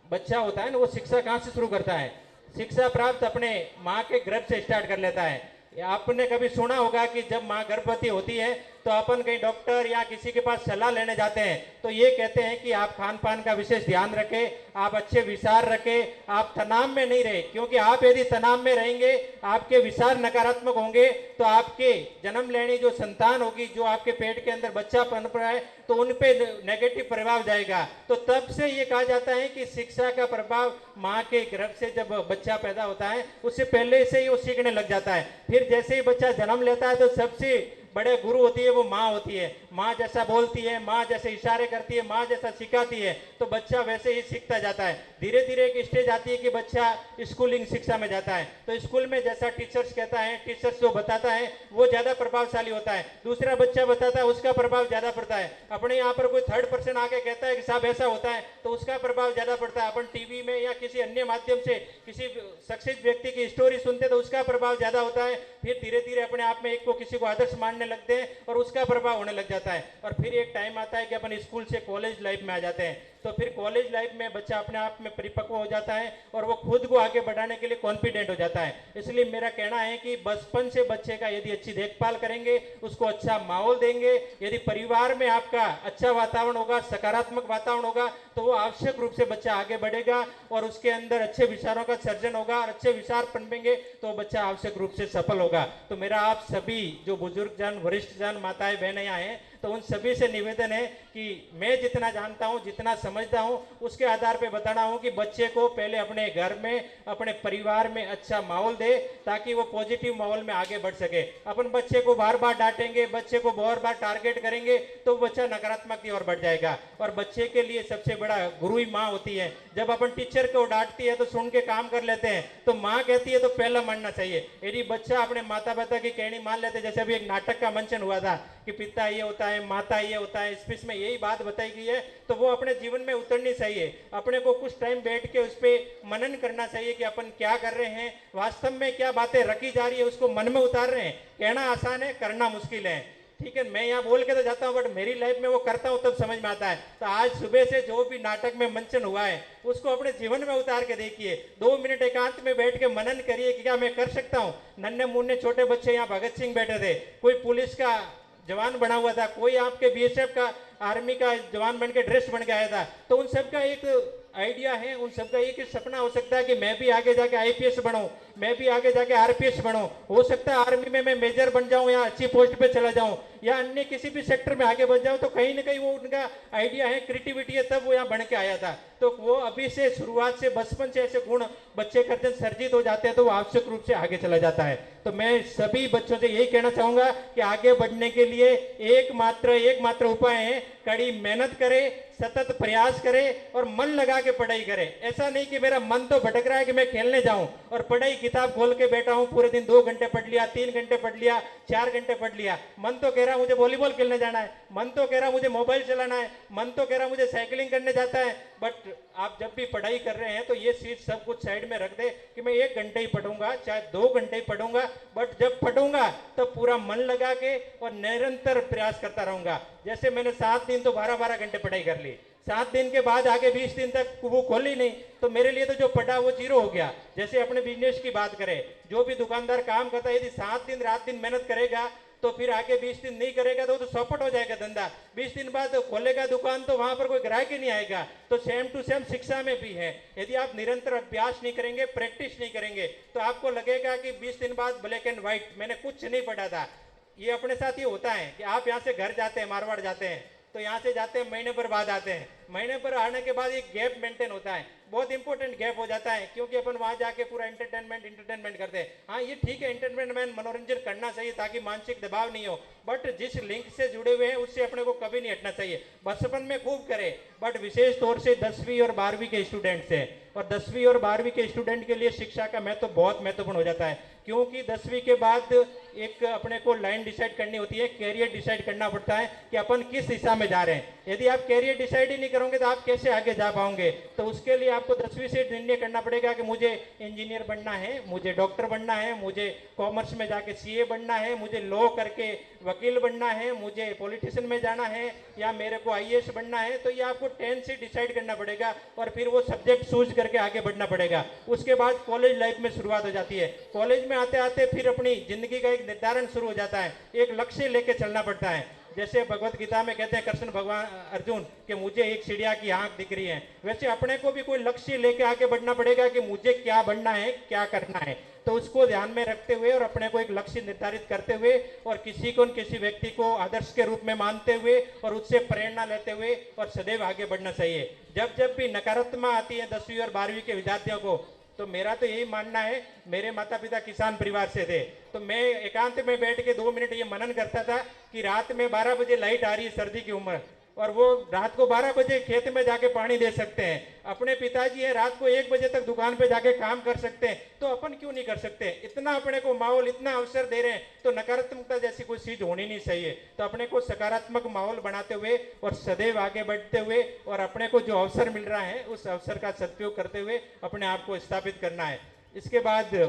बच्चा होता है ना, वो शिक्षा कहाँ से शुरू करता है? शिक्षा प्राप्त अपने माँ के गर्भ से स्टार्ट कर लेता है। आपने कभी सुना होगा कि जब माँ गर्भवती होती है तो अपन कहीं डॉक्टर या किसी के पास सलाह लेने जाते हैं तो ये कहते हैं कि आप खान पान का विशेष ध्यान रखें, आप अच्छे विचार रखें, आप तनाव में नहीं रहे, क्योंकि आप यदि तनाव में रहेंगे, आपके विचार नकारात्मक होंगे तो आपके जन्म लेनी जो संतान होगी, जो आपके पेट के अंदर बच्चा पनप रहा है, तो उन पे नेगेटिव प्रभाव जाएगा। तो तब से ये कहा जाता है कि शिक्षा का प्रभाव माँ के गर्भ से जब बच्चा पैदा होता है उससे पहले से ही वो सीखने लग जाता है। फिर जैसे ही बच्चा जन्म लेता है तो सबसे बड़े गुरु होती है वो माँ होती है। माँ जैसा बोलती है, माँ जैसे इशारे करती है, माँ जैसा सिखाती है तो बच्चा वैसे ही सीखता जाता है। धीरे धीरे एक स्टेज आती है कि बच्चा स्कूलिंग शिक्षा में जाता है तो स्कूल में जैसा टीचर्स कहता है, टीचर्स जो बताता है वो ज्यादा प्रभावशाली होता है। दूसरा बच्चा बताता है उसका प्रभाव ज्यादा पड़ता है। अपने यहाँ पर कोई थर्ड पर्सन आके कहता है कि साहब ऐसा होता है तो उसका प्रभाव ज्यादा पड़ता है। अपन टीवी में या किसी अन्य माध्यम से किसी सक्सेस व्यक्ति की स्टोरी सुनते तो उसका प्रभाव ज्यादा होता है। फिर धीरे धीरे अपने आप में एक को किसी को आदर्श मानने लगते हैं और उसका प्रभाव होने लग जाता है। और फिर एक टाइम आता है कि अपन स्कूल से कॉलेज लाइफ में आ जाते हैं तो फिर कॉलेज लाइफ में बच्चा अपने आप में परिपक्व हो जाता है और वो खुद को आगे बढ़ाने के लिए कॉन्फिडेंट हो जाता है। इसलिए मेरा कहना है कि बचपन से बच्चे का यदि अच्छी देखभाल करेंगे, उसको अच्छा माहौल देंगे, यदि परिवार में आपका अच्छा वातावरण होगा, सकारात्मक वातावरण होगा तो वो आवश्यक रूप से बच्चा आगे बढ़ेगा और उसके अंदर अच्छे विचारों का सर्जन होगा और अच्छे विचार पनपेंगे तो बच्चा आवश्यक रूप से सफल होगा। तो मेरा आप सभी जो बुजुर्ग जन, वरिष्ठ जन, माताएं बहनें यहाँ हैं तो उन सभी से निवेदन है कि मैं जितना जानता हूँ, जितना समझता हूँ उसके आधार पे बता रहा हूँ कि बच्चे को पहले अपने घर में, अपने परिवार में अच्छा माहौल दे ताकि वो पॉजिटिव माहौल में आगे बढ़ सके। अपन बच्चे को बार बार डांटेंगे, बच्चे को बार बार टारगेट करेंगे तो बच्चा नकारात्मक की ओर बढ़ जाएगा। और बच्चे के लिए सबसे बड़ा गुरु ही माँ होती है। जब अपन टीचर को डांटती है तो सुन के काम कर लेते हैं, तो माँ कहती है तो पहला मानना चाहिए। यदि बच्चा अपने माता पिता की कहनी मान लेते, जैसे अभी एक नाटक का मंचन हुआ था कि पिता ये होता है, माता ये होता है, स्पीच में यही बात बताई गई है, तो वो अपने जीवन में उतरनी चाहिए। अपने को कुछ टाइम बैठ के उस पर मनन करना चाहिए कि अपन क्या कर रहे हैं, वास्तव में क्या बातें रखी जा रही है उसको मन में उतार रहे हैं। कहना आसान है, करना मुश्किल है। ठीक है, मैं यहाँ बोल के तो जाता हूँ बट मेरी लाइफ में वो करता हूँ तब समझ में आता है। तो आज सुबह से जो भी नाटक में मंचन हुआ है उसको अपने जीवन में उतार के देखिए। 2 मिनट एकांत में बैठ के मनन करिए कि क्या मैं कर सकता हूँ। नन्हे मुन्ने छोटे बच्चे यहाँ भगत सिंह बैठे थे, कोई पुलिस का जवान बना हुआ था, कोई आपके बीएसएफ का, आर्मी का जवान बन के ड्रेस बन के आया था। तो उन सबका एक आइडिया है, उन सबका एक ही सपना हो सकता है कि मैं भी आगे जाके आईपीएस बनूं, मैं भी आगे जाके आरपीएस बनूं, हो सकता है आर्मी में मैं मेजर बन जाऊं या अच्छी पोस्ट पे चला जाऊं या अन्य किसी भी सेक्टर में आगे बढ़ जाऊं। तो कहीं ना कहीं वो उनका आइडिया है, क्रिएटिविटी है, तब वो यहाँ बन के आया था। तो वो अभी से शुरुआत से, बचपन से ऐसे गुण बच्चे करते सर्जित हो जाते हैं तो वो आवश्यक रूप से आगे चला जाता है। तो मैं सभी बच्चों से यही कहना चाहूंगा कि आगे बढ़ने के लिए एकमात्र उपाय है, कड़ी मेहनत करे, सतत प्रयास करे और मन लगा के पढ़ाई करे। ऐसा नहीं कि मेरा मन तो भटक रहा है कि मैं खेलने जाऊं और पढ़ाई किताब खोल के बैठा हूं, पूरे दिन 2 घंटे पढ़ लिया, 3 घंटे पढ़ लिया, 4 घंटे पढ़ लिया। मन तो कह रहा मुझे वॉलीबॉल खेलने जाना है, मन तो कह रहा मुझे मोबाइल चलाना है, मन तो कह रहा मुझे साइकिलिंग करने जाता है। बट आप जब भी पढ़ाई कर रहे हैं तो ये चीज सब कुछ साइड में रख दे कि मैं 1 घंटे ही पढ़ूंगा, चाहे 2 घंटे ही पढ़ूंगा, बट जब पढ़ूंगा तो पूरा मन लगा के और निरंतर प्रयास करता रहूंगा। जैसे मैंने 7 दिन तो 12-12 घंटे पढ़ाई कर ली, 7 दिन के बाद आगे 20 दिन तक वो खोली नहीं, तो मेरे लिए तो जो पढ़ा वो जीरो हो गया। जैसे अपने बिजनेस की बात करें, जो भी दुकानदार काम करता है यदि 7 दिन रात दिन मेहनत करेगा तो फिर आगे 20 दिन नहीं करेगा तो चौपट हो जाएगा धंधा। 20 दिन बाद खोलेगा दुकान तो वहां पर कोई ग्राहक ही नहीं आएगा। तो सेम टू सेम शिक्षा में भी है, यदि आप निरंतर अभ्यास नहीं करेंगे, प्रैक्टिस नहीं करेंगे तो आपको लगेगा कि 20 दिन बाद ब्लैक एंड व्हाइट, मैंने कुछ नहीं पढ़ा था। ये अपने साथ ही होता है कि आप यहाँ से घर जाते हैं, मारवाड़ जाते हैं, तो यहाँ से जाते हैं, महीने भर बाद आते हैं, महीने भर आने के बाद एक गैप मेंटेन होता है। बहुत इंपॉर्टेंट गैप हो जाता है, क्योंकि अपन वहां जाके पूरा एंटरटेनमेंट करते हैं। हाँ ये ठीक है, एंटरटेनमेंट मनोरंजन करना चाहिए ताकि मानसिक दबाव नहीं हो, बट जिस लिंक से जुड़े हुए हैं उससे अपने को कभी नहीं हटना चाहिए। बचपन में खूब करें, बट विशेष तौर से 10वीं और 12वीं के स्टूडेंट्स हैं, और 10वीं और 12वीं के स्टूडेंट के लिए शिक्षा का महत्व बहुत महत्वपूर्ण हो जाता है, क्योंकि 10वीं के बाद एक अपने को लाइन डिसाइड करनी होती है, कैरियर डिसाइड करना पड़ता है कि अपन किस दिशा में जा रहे हैं। यदि आप कैरियर डिसाइड ही नहीं करोगे तो आप कैसे आगे जा पाओगे। तो उसके लिए आपको 10वीं से निर्णय करना पड़ेगा कि मुझे इंजीनियर बनना है, मुझे डॉक्टर बनना है, मुझे कॉमर्स में जाके सीए बनना है, मुझे लॉ करके वकील बनना है, मुझे पॉलिटिशियन में जाना है, या मेरे को आईएएस बनना है। तो ये आपको 10 से डिसाइड करना पड़ेगा और फिर वो सब्जेक्ट चूज करके आगे बढ़ना पड़ेगा। उसके बाद कॉलेज लाइफ में शुरुआत हो जाती है। कॉलेज में आते आते फिर अपनी जिंदगी का एक निर्धारण शुरू हो जाता है, एक लक्ष्य लेके चलना पड़ता है। जैसे भगवत गीता में कहते हैं कृष्ण भगवान अर्जुन कि मुझे एक चिड़िया की आंख दिख रही है, वैसे अपने को भी कोई लक्ष्य लेके आगे बढ़ना पड़ेगा कि मुझे क्या बनना है, क्या करना है। तो उसको ध्यान में रखते हुए और अपने को एक लक्ष्य निर्धारित करते हुए और किसी व्यक्ति को आदर्श के रूप में मानते हुए और उससे प्रेरणा लेते हुए और सदैव आगे बढ़ना चाहिए। जब जब भी नकारात्मक आती है 10वीं और 12वीं के विद्यार्थियों को, तो मेरा तो यही मानना है, मेरे माता पिता किसान परिवार से थे, तो मैं एकांत में बैठ के 2 मिनट ये मनन करता था कि रात में 12 बजे लाइट आ रही है, सर्दी की उम्र, और वो रात को 12 बजे खेत में जाके पानी दे सकते हैं। अपने पिताजी है रात को 1 बजे तक दुकान पे जाके काम कर सकते हैं, तो अपन क्यों नहीं कर सकते। इतना अपने को माहौल, इतना अवसर दे रहे हैं, तो नकारात्मकता जैसी कोई चीज होनी नहीं चाहिए। तो अपने को सकारात्मक माहौल बनाते हुए और सदैव आगे बढ़ते हुए और अपने को जो अवसर मिल रहा है उस अवसर का सदुपयोग करते हुए अपने आप को स्थापित करना है। इसके बाद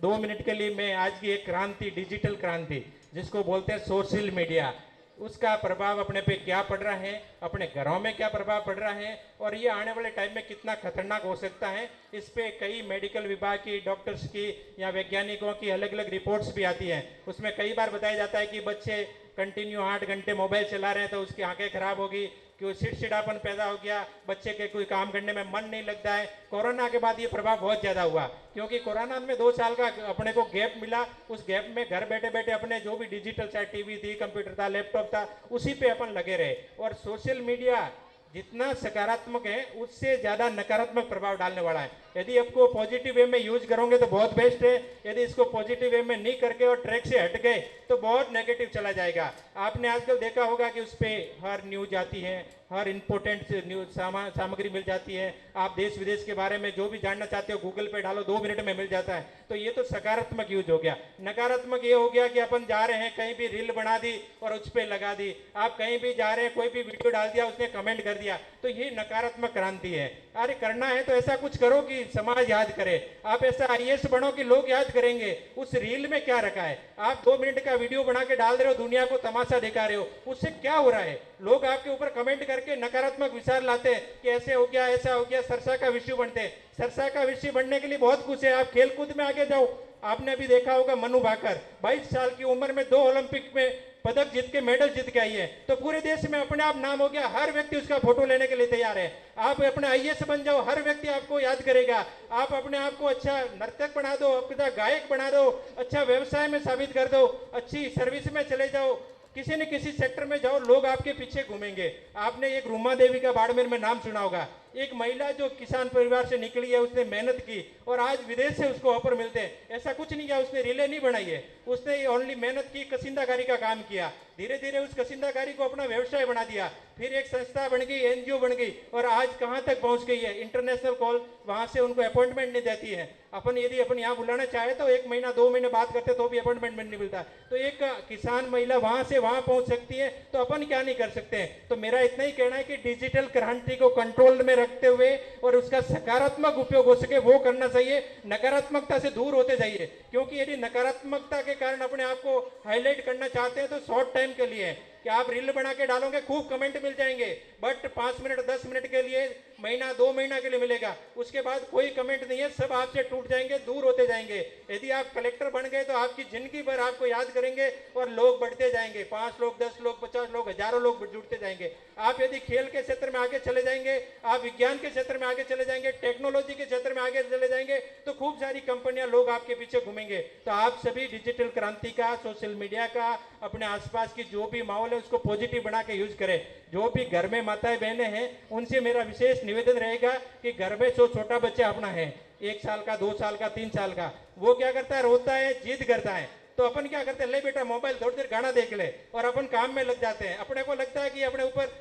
2 मिनट के लिए मैं आज की एक क्रांति, डिजिटल क्रांति जिसको बोलते हैं सोशल मीडिया, उसका प्रभाव अपने पे क्या पड़ रहा है, अपने घरों में क्या प्रभाव पड़ रहा है और ये आने वाले टाइम में कितना खतरनाक हो सकता है। इस पे कई मेडिकल विभाग की, डॉक्टर्स की या वैज्ञानिकों की अलग अलग रिपोर्ट्स भी आती हैं। उसमें कई बार बताया जाता है कि बच्चे कंटिन्यू 8 घंटे मोबाइल चला रहे हैं तो उसकी आंखें खराब होगी, कि चिड़चिड़ापन पैदा हो गया, बच्चे के कोई काम करने में मन नहीं लगता है। कोरोना के बाद ये प्रभाव बहुत ज़्यादा हुआ, क्योंकि कोरोना में 2 साल का अपने को गैप मिला। उस गैप में घर बैठे बैठे अपने जो भी डिजिटल, चाहे टीवी थी, कंप्यूटर था, लैपटॉप था, उसी पे अपन लगे रहे। और सोशल मीडिया जितना सकारात्मक है उससे ज़्यादा नकारात्मक प्रभाव डालने वाला है। यदि आपको पॉजिटिव वे में यूज करोगे तो बहुत बेस्ट है, यदि इसको पॉजिटिव वे में नहीं करके और ट्रैक से हट गए तो बहुत नेगेटिव चला जाएगा। आपने आजकल देखा होगा कि उस पर हर न्यूज आती है, हर इंपॉर्टेंट न्यूज सामग्री मिल जाती है। आप देश विदेश के बारे में जो भी जानना चाहते हो गूगल पे डालो, 2 मिनट में मिल जाता है। तो ये तो सकारात्मक यूज हो गया। नकारात्मक ये हो गया कि अपन जा रहे हैं, कहीं भी रील बना दी और उस पर लगा दी, आप कहीं भी जा रहे हैं, कोई भी वीडियो डाल दिया, उसने कमेंट कर दिया, तो ये नकारात्मक क्रांति है। अरे करना है तो ऐसा कुछ करो कि समाज याद करे। आप ऐसा आईएएस बनो कि लोग याद करेंगे उस रील में क्या रखा है। आप 2 मिनट का वीडियो बना के डाल रहे हो, दुनिया को तमाशा दिखा रहे हो, उससे क्या हो रहा है। लोग आपके ऊपर कमेंट करके नकारात्मक विचार लाते हैं कि ऐसे हो गया, ऐसा हो गया, सरसा का विषय बनते हैं। सरसा का विषय बनने के लिए बहुत कुछ है, आप खेल कूद में आगे जाओ। आपने अभी देखा होगा मनु भाकर 22 साल की उम्र में 2 ओलंपिक में पदक जीत के, मेडल जीत के आई है, तो पूरे देश में अपने आप नाम हो गया। हर व्यक्ति उसका फोटो लेने के लिए तैयार है। आप अपने आईएएस बन जाओ, हर व्यक्ति आपको याद करेगा। आप अपने आप को अच्छा नर्तक बना दो, अपना गायक बना दो, अच्छा व्यवसाय में साबित कर दो, अच्छी सर्विस में चले जाओ, किसी न किसी सेक्टर में जाओ, लोग आपके पीछे घूमेंगे। आपने एक रूमा देवी का बाड़मेर में नाम सुना होगा, एक महिला जो किसान परिवार से निकली है, उसने मेहनत की और आज विदेश से उसको ऑफर मिलते हैं। ऐसा कुछ नहीं किया, उसने रिले नहीं बनाई है, उसने ओनली मेहनत की, कसिंदाकारी का काम किया। धीरे धीरे उस कसिंदाकारी को अपना व्यवसाय बना दिया, फिर एक संस्था बन गई, एनजीओ बन गई और आज कहाँ तक पहुँच गई है। इंटरनेशनल कॉल, वहाँ से उनको अपॉइंटमेंट नहीं देती है। अपन यदि अपन यहाँ बुलाना चाहे तो 1 महीना 2 महीने बात करते तो भी अपॉइंटमेंट नहीं मिलता। तो एक किसान महिला वहाँ से वहाँ पहुँच सकती है, तो अपन क्या नहीं कर सकते हैं। तो मेरा इतना ही कहना है कि डिजिटल क्रांति को कंट्रोल में रखते हुए और उसका सकारात्मक उपयोग हो सके वो करना चाहिए। नकारात्मकता से दूर होते जाइए, क्योंकि यदि नकारात्मकता के कारण अपने आप को हाईलाइट करना चाहते हैं तो शॉर्ट टाइम के लिए कि आप रील बना के डालोगे, खूब कमेंट मिल जाएंगे, बट 5 मिनट 10 मिनट के लिए, महीना 2 महीना के लिए मिलेगा। उसके बाद कोई कमेंट नहीं है, सब आपसे टूट जाएंगे, दूर होते जाएंगे। यदि आप कलेक्टर बन गए तो आपकी जिंदगी भर आपको याद करेंगे और लोग बढ़ते जाएंगे, 5 लोग, 10 लोग, 50 लोग, हजारों लोग जुड़ते जाएंगे। आप यदि खेल के क्षेत्र में आगे चले जाएंगे, आप विज्ञान के क्षेत्र में आगे चले जाएंगे, टेक्नोलॉजी के क्षेत्र में आगे चले जाएंगे, तो खूब सारी कंपनियां, लोग आपके पीछे घूमेंगे। तो आप सभी डिजिटल क्रांति का, सोशल मीडिया का, अपने आसपास की जो भी माहौल है उसको पॉजिटिव बना के यूज करें। जो भी घर में माताएं बहनें हैं उनसे मेरा विशेष निवेदन रहेगा कि घर में जो छोटा बच्चा अपना है 1 साल का, 2 साल का, 3 साल का, वो क्या करता है, रोता है, जिद करता है, तो अपन क्या करते हैं, ले बेटा मोबाइल थोड़ी देर गाना देख ले, और अपन काम में लग जाते हैं। अपने को लगता है कि अपने ऊपर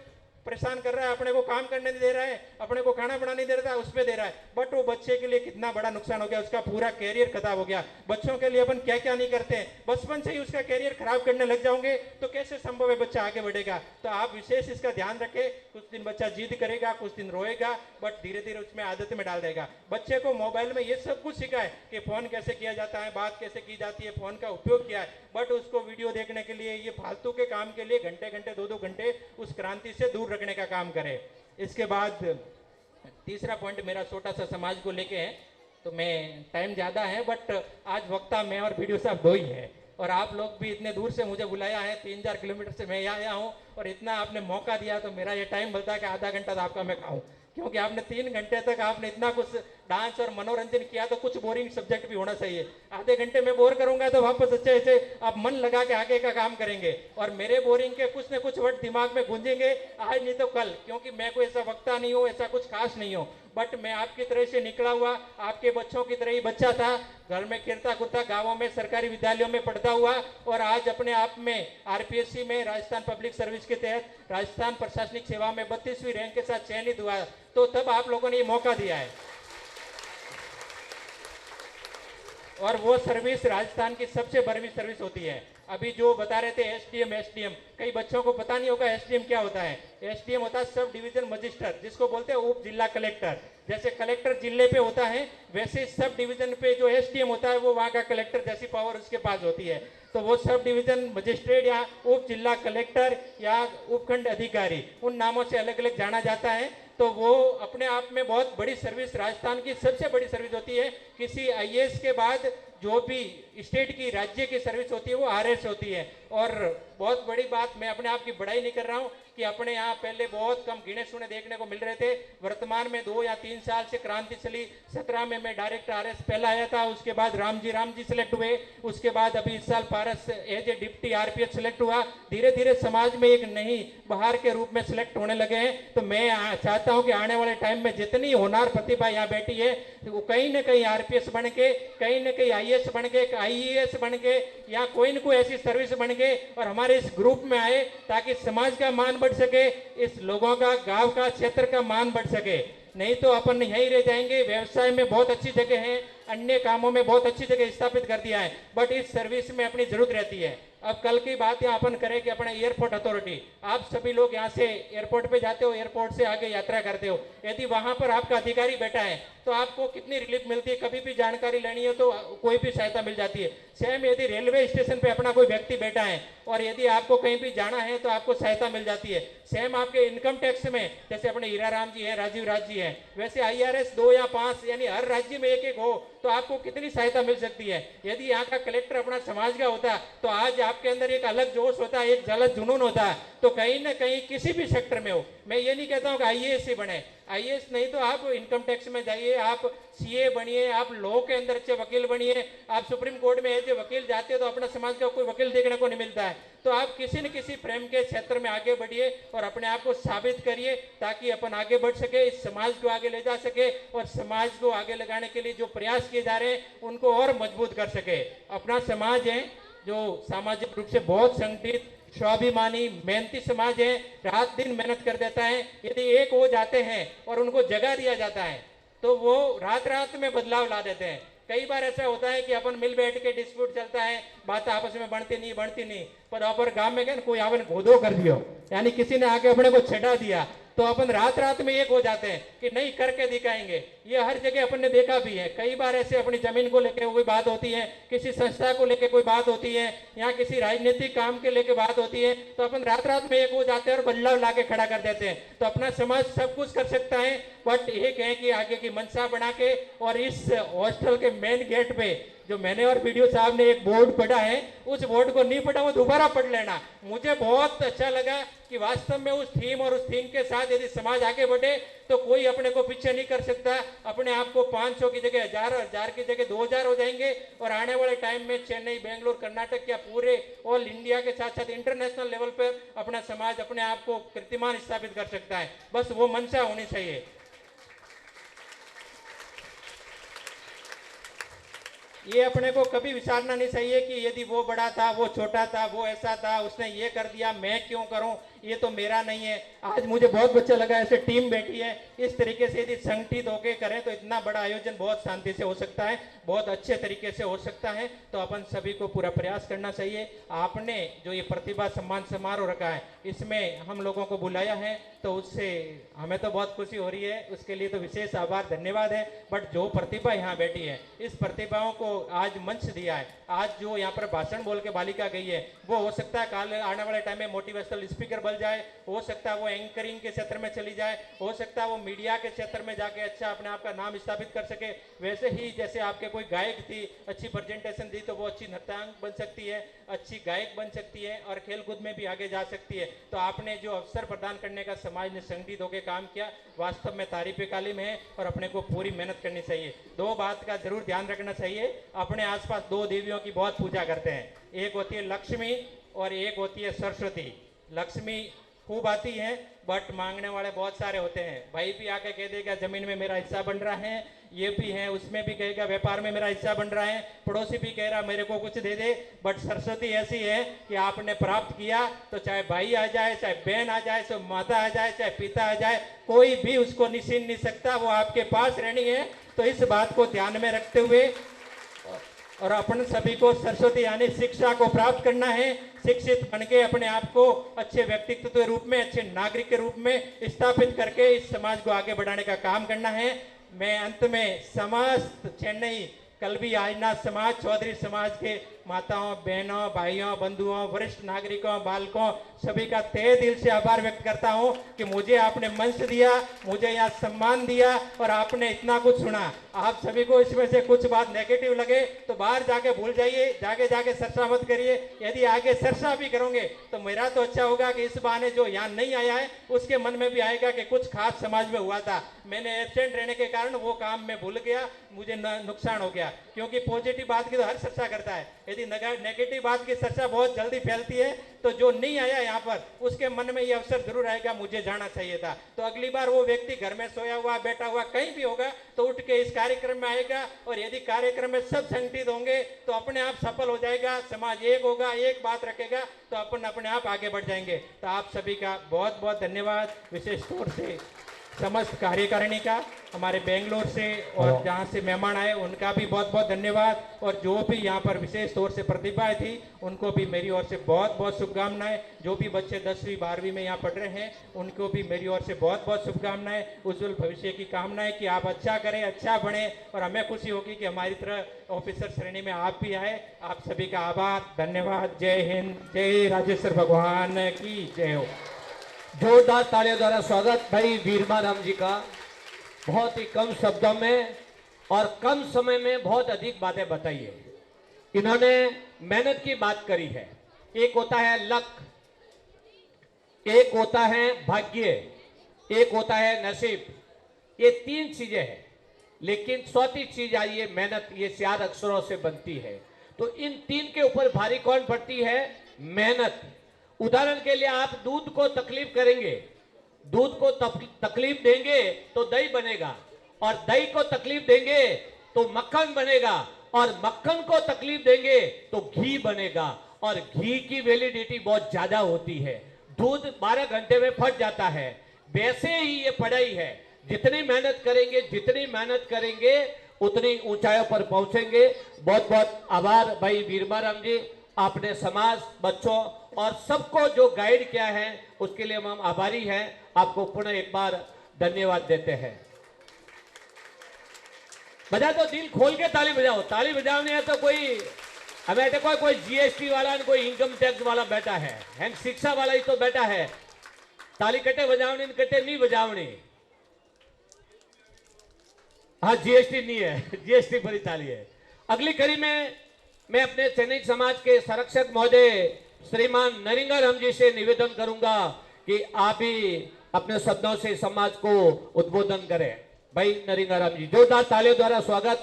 परेशान कर रहा है, अपने को काम करने नहीं दे रहा है, अपने को खाना बनाने नहीं दे रहा है, उस पे दे रहा है, बट वो बच्चे के लिए कितना बड़ा नुकसान हो गया, उसका पूरा कैरियर खराब हो गया। बच्चों के लिए अपन क्या क्या नहीं करते हैं, बचपन से ही उसका कैरियर खराब करने लग जाओगे तो कैसे संभव है बच्चा आगे बढ़ेगा। तो आप विशेष इसका ध्यान रखें। कुछ दिन बच्चा जिद करेगा, कुछ दिन रोएगा, बट धीरे धीरे उसमें आदत में डाल देगा। बच्चे को मोबाइल में ये सब कुछ सिखाए कि फोन कैसे किया जाता है, बात कैसे की जाती है, फोन का उपयोग क्या है, बट उसको वीडियो देखने के लिए, ये फालतू के काम के लिए घंटे घंटे 2-2 घंटे उस क्रांति से दूर रखने का काम करे। इसके बाद तीसरा पॉइंट मेरा छोटा सा समाज को लेके है, तो मैं टाइम ज़्यादा है बट आज वक्ता मैं और वीडियो साहब 2 ही है, और आप लोग भी इतने दूर से मुझे बुलाया है, 3-4 किलोमीटर से मैं यहाँ आया हूँ, और इतना आपने मौका दिया, तो मेरा ये टाइम बनता है कि आधा घंटा तो आपका मैं खाऊं, क्योंकि आपने 3 घंटे तक आपने इतना कुछ डांस और मनोरंजन किया, तो कुछ बोरिंग सब्जेक्ट भी होना चाहिए। आधे घंटे में बोर करूंगा तो वापस अच्छे से आप मन लगा के आगे का काम करेंगे, और मेरे बोरिंग के कुछ न कुछ वर्ड दिमाग में गूंजेंगे आज नहीं तो कल, क्योंकि मैं कोई ऐसा वक्ता नहीं हूँ, ऐसा कुछ खास नहीं हूँ, बट मैं आपकी तरह से निकला हुआ, आपके बच्चों की तरह ही बच्चा था, घर में खेलता कूदता, गाँवों में सरकारी विद्यालयों में पढ़ता हुआ, और आज अपने आप में आरपीएससी में राजस्थान पब्लिक सर्विस के तहत राजस्थान प्रशासनिक सेवा में 32वीं रैंक के साथ चयनित हुआ, तो तब आप लोगों ने ये मौका दिया है। और वो सर्विस राजस्थान की सबसे बड़ी सर्विस होती है। अभी जो बता रहे थे एसडीएम, कई बच्चों को पता नहीं होगा एसडीएम क्या होता है। एसडीएम होता है सब डिवीजन मजिस्ट्रेट, जिसको बोलते हैं उप जिला कलेक्टर। जैसे कलेक्टर जिले पे होता है, वैसे सब डिवीजन पे जो एसडीएम होता है वो वहाँ का कलेक्टर जैसी पावर उसके पास होती है। तो वो सब डिवीजन मजिस्ट्रेट या उप जिला कलेक्टर या उपखंड अधिकारी, उन नामों से अलग अलग जाना जाता है। तो वो अपने आप में बहुत बड़ी सर्विस, राजस्थान की सबसे बड़ी सर्विस होती है। किसी आईएएस के बाद जो भी स्टेट की, राज्य की सर्विस होती है वो आरएस होती है। और बहुत बड़ी बात, मैं अपने आप की बड़ाई नहीं कर रहा हूँ कि अपने यहाँ पहले बहुत कम गिने चुने देखने को मिल रहे थे, वर्तमान में 2 या 3 साल से क्रांति चली। 17 में मैं डायरेक्ट आरएस पहला आया था, उसके बाद राम जी सिलेक्ट हुए, उसके बाद अभी इस साल Paras as a deputy RPS select हुआ। धीरे धीरे समाज में एक नई बहार के रूप में सिलेक्ट होने लगे हैं। तो मैं चाहता हूं कि आने वाले टाइम में जितनी होनार प्रतिभा यहाँ बैठी है वो कहीं ना कहीं आरपीएस बन के, कहीं ना कहीं आईएएस बन के, आईएएस बन के, या कोई न कोई ऐसी सर्विस बन के और हमारे इस ग्रुप में आए, ताकि समाज का मान बढ़ सके, इस लोगों का, गांव का, क्षेत्र का मान बढ़ सके। नहीं तो अपन यहीं रह जाएंगे। व्यवसाय में बहुत अच्छी जगह है, अन्य कामों में बहुत अच्छी जगह स्थापित कर दिया है, बट इस सर्विस में अपनी जरूरत रहती है। अब कल की बात यहाँ अपन करें कि अपने एयरपोर्ट अथॉरिटी, आप सभी लोग यहाँ से एयरपोर्ट पे जाते हो, एयरपोर्ट से आगे यात्रा करते हो, यदि वहां पर आपका अधिकारी बैठा है तो आपको कितनी रिलीफ मिलती है। कभी भी जानकारी लेनी हो तो कोई भी सहायता मिल जाती है। सेम यदि रेलवे स्टेशन पे अपना कोई व्यक्ति बैठा है और यदि आपको कहीं भी जाना है तो आपको सहायता मिल जाती है। सेम आपके इनकम टैक्स में, जैसे अपने हीरा राम जी है, राजीव राज जी है, वैसे IRS 2 या 5 यानी हर राज्य में एक हो तो आपको कितनी सहायता मिल सकती है। यदि यहाँ का कलेक्टर अपना समाज का होता तो आज आपके अंदर एक अलग जोश होता, एक जलद जुनून होता। तो कहीं ना कहीं किसी भी सेक्टर में हो, मैं ये नहीं कहता हूँ कि IAS ही बने, IAS नहीं तो आप इनकम टैक्स में जाइए, आप CA बनिए, आप लॉ के अंदर अच्छे वकील बनिए, आप सुप्रीम कोर्ट में एज ए वकील जाते हो तो अपना समाज का कोई वकील देखने को नहीं मिलता है। तो आप किसी न किसी प्रेम के क्षेत्र में आगे बढ़िए और अपने आप को साबित करिए, ताकि अपन आगे बढ़ सके, इस समाज को आगे ले जा सके, और समाज को आगे लगाने के लिए जो प्रयास किए जा रहे हैं उनको और मजबूत कर सके। अपना समाज है जो सामाजिक रूप से बहुत संगठित, स्वाभिमानी, मेहनती समाज है, रात दिन मेहनत कर देता है। यदि एक हो जाते हैं और उनको जगह दिया जाता है तो वो रात में बदलाव ला देते हैं। कई बार ऐसा होता है कि अपन मिल बैठ के डिस्प्यूट चलता है, बात आपस में बनती नहीं, पर अपन गांव में गए कोई आपने गोदो कर दियो, यानी किसी ने आके अपने को छेड़ा दिया, तो अपन रात में एक हो जाते हैं कि नहीं करके दिखाएंगे। ये हर जगह अपन ने देखा भी है। कई बार ऐसे अपनी जमीन को लेकर कोई बात होती है, किसी संस्था को लेकर कोई बात होती है, या किसी राजनीतिक काम के लेकर बात होती है, तो अपन रात में एक हो जाते हैं और बदलाव ला के खड़ा कर देते हैं। तो अपना समाज सब कुछ कर सकता है, बट एक है कि आगे की मंशा बना के और इस हॉस्टल के मेन गेट पे जो मैंने और वीडियो साहब ने एक बोर्ड पढ़ा है, उस बोर्ड को नहीं पढ़ा वो दोबारा पढ़ लेना। मुझे बहुत अच्छा लगा कि वास्तव में उस थीम और उस थीम के साथ यदि समाज आगे बढ़े तो कोई अपने को पीछे नहीं कर सकता। अपने आप को 500 की जगह 1000 और 1000 की जगह 2000 हो जाएंगे और आने वाले टाइम में चेन्नई, बेंगलोर, कर्नाटक या पूरे ऑल इंडिया के साथ साथ इंटरनेशनल लेवल पर अपना समाज अपने आप को कीर्तिमान स्थापित कर सकता है। बस वो मंशा होनी चाहिए। ये अपने को कभी विचारना नहीं चाहिए कि यदि वो बड़ा था, वो छोटा था, वो ऐसा था, उसने ये कर दिया, मैं क्यों करूं, ये तो मेरा नहीं है। आज मुझे बहुत अच्छा लगा ऐसे टीम बैठी है, इस तरीके से यदि संगठित होकर करें तो इतना बड़ा आयोजन बहुत शांति से हो सकता है, बहुत अच्छे तरीके से हो सकता है। तो अपन सभी को पूरा प्रयास करना चाहिए। आपने जो ये प्रतिभा सम्मान समारोह रखा है, इसमें हम लोगों को बुलाया है तो उससे हमें तो बहुत खुशी हो रही है, उसके लिए तो विशेष आभार, धन्यवाद है। बट जो प्रतिभा यहाँ बैठी है, इस प्रतिभाओं को आज मंच दिया है, आज जो यहाँ पर भाषण बोल के बालिका गई है, वो हो सकता है कल आने वाले टाइम में मोटिवेशनल स्पीकर बन जाए, हो सकता है वो एंकरिंग के क्षेत्र में चली जाए, हो सकता है वो मीडिया के क्षेत्र में जाके अच्छा अपने आप का नाम स्थापित कर सके। वैसे ही जैसे आपके कोई गायक थी, अच्छी प्रेजेंटेशन दी तो वो अच्छी नर्तक बन सकती है, अच्छी गायक बन सकती है और खेलकूद में भी आगे जा सकती है। तो आपने जो अवसर प्रदान करने का समाज ने संगठित होकर काम किया, वास्तव में तारीफ कालिम है और अपने को पूरी मेहनत करनी चाहिए। दो बात का जरूर ध्यान रखना चाहिए, अपने आसपास दो देवियों की बहुत पूजा करते हैं, एक होती है लक्ष्मी और एक होती है सरस्वती। लक्ष्मी खूब आती है बट मांगने वाले बहुत सारे होते हैं। भाई भी आके कह देगा जमीन में मेरा हिस्सा बन रहा है, ये भी है, उसमें भी कहेगा व्यापार में मेरा हिस्सा बन रहा है, पड़ोसी भी कह रहा मेरे को कुछ दे दे। बट सरस्वती ऐसी है कि आपने प्राप्त किया तो चाहे भाई आ जाए, चाहे बहन आ जाए, चाहे माता आ जाए, चाहे पिता आ जाए, कोई भी उसको छीन नहीं सकता, वो आपके पास रहनी है। तो इस बात को ध्यान में रखते हुए और अपन सभी को सरस्वती यानी शिक्षा को प्राप्त करना है, शिक्षित बन के अपने आप को अच्छे व्यक्तित्व के रूप में, अच्छे नागरिक के रूप में स्थापित करके इस समाज को आगे बढ़ाने का काम करना है। मैं अंत में समस्त चेन्नई कलवी आयना समाज, चौधरी समाज के माताओं, बहनों, भाइयों, बंधुओं, वरिष्ठ नागरिकों, बालकों सभी का तहे दिल से आभार व्यक्त करता हूं कि मुझे आपने मंच दिया, मुझे यहाँ सम्मान दिया और आपने इतना कुछ सुना। आप सभी को इसमें से कुछ बात नेगेटिव लगे तो बाहर जाके भूल जाइए, जाके चर्चा मत करिए। यदि आगे चर्चा भी करोगे तो मेरा तो अच्छा होगा कि इस बहाने जो यहाँ नहीं आया है उसके मन में भी आएगा कि कुछ खास समाज में हुआ था, मैंने एब्सेंट रहने के कारण वो काम मैं भूल गया, मुझे नुकसान हो गया। क्योंकि पॉजिटिव बात की तो हर चर्चा करता है, यदि नेगेटिव बात की चर्चा बहुत जल्दी फैलती है तो जो नहीं आया यहाँ पर उसके मन में ये अवसर जरूर आएगा मुझे जाना चाहिए था। तो अगली बार वो व्यक्ति घर में सोया हुआ, बैठा हुआ कहीं भी होगा तो उठ के इस कार्यक्रम में आएगा और यदि कार्यक्रम में सब संगठित होंगे तो अपने आप सफल हो जाएगा, समाज एक होगा, एक बात रखेगा तो अपन अपने आप आगे बढ़ जाएंगे। तो आप सभी का बहुत बहुत धन्यवाद, विशेष तौर से समस्त कार्यकारिणी का, हमारे बेंगलोर से और जहाँ से मेहमान आए उनका भी बहुत बहुत धन्यवाद। और जो भी यहाँ पर विशेष तौर से प्रतिभाएं थी उनको भी मेरी ओर से बहुत बहुत शुभकामनाएं। जो भी बच्चे 10वीं 12वीं में यहाँ पढ़ रहे हैं उनको भी मेरी ओर से बहुत बहुत शुभकामनाएं, उज्जवल भविष्य की कामनाएं कि आप अच्छा करें, अच्छा बढ़े। और हमें खुशी होगी कि हमारी तरह ऑफिसर श्रेणी में आप भी आए। आप सभी का आभार, धन्यवाद। जय हिंद, जय राजेश्वर भगवान की जय हो। जोरदार तालियों द्वारा स्वागत भाई वीरमा राम जी का। बहुत ही कम शब्दों में और कम समय में बहुत अधिक बातें बताई है। इन्होंने मेहनत की बात करी है। एक होता है लक, एक होता है भाग्य, एक होता है नसीब। ये तीन चीजें हैं, लेकिन चौथी चीज आई है मेहनत। ये 4 अक्षरों से बनती है। तो इन तीन के ऊपर भारी कौन पड़ती है? मेहनत। उदाहरण के लिए आप दूध को तकलीफ करेंगे, दूध को तकलीफ देंगे तो दही बनेगा, और दही को तकलीफ देंगे तो मक्खन बनेगा, और मक्खन को तकलीफ देंगे तो घी बनेगा। और घी की वैलिडिटी बहुत ज्यादा होती है, दूध 12 घंटे में फट जाता है। वैसे ही ये पढ़ाई है, जितनी मेहनत करेंगे उतनी ऊंचाइयों पर पहुंचेंगे। बहुत बहुत आभार भाई वीरमा राम जी, आपने समाज, बच्चों और सबको जो गाइड किया है उसके लिए हम आभारी हैं। आपको पुनः एक बार धन्यवाद देते हैं। बजा तो दिल खोल के ताली बजाओ। ताली बजाओ नहीं है तो कोई हमें तो कोई जीएसटी वाला, कोई इनकम टैक्स वाला बैठा है, शिक्षा वाला ही तो बैठा है। ताली कटे बजावनी, कटे नहीं बजावनी। हाँ, जीएसटी नहीं है, जीएसटी पर ही चाली है। अगली कड़ी में मैं अपने सैनिक समाज के संरक्षक महोदय श्रीमान नरिंगाराम जी से निवेदन करूंगा कि आप ही अपने शब्दों से समाज को उद्बोधन करें। भाई नरिंगाराम जी, जोरदार तालियों द्वारा स्वागत।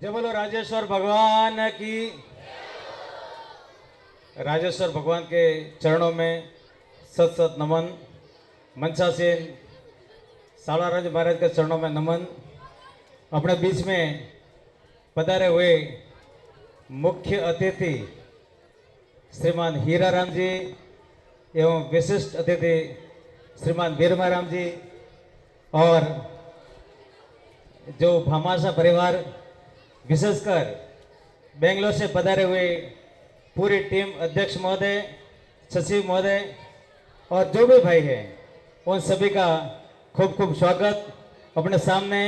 जय बोलो राजेश्वर भगवान की। राजेश्वर भगवान के चरणों में सत सत नमन। मंचासीन सालाराज महाराज के चरणों में नमन। अपने बीच में पधारे हुए मुख्य अतिथि श्रीमान हीराराम जी एवं विशिष्ट अतिथि श्रीमान वीरमाराम जी और जो भामाशा परिवार, विशेषकर बेंगलोर से पधारे हुए पूरी टीम, अध्यक्ष महोदय, सचिव महोदय और जो भी भाई हैं, उन सभी का खूब खूब स्वागत। अपने सामने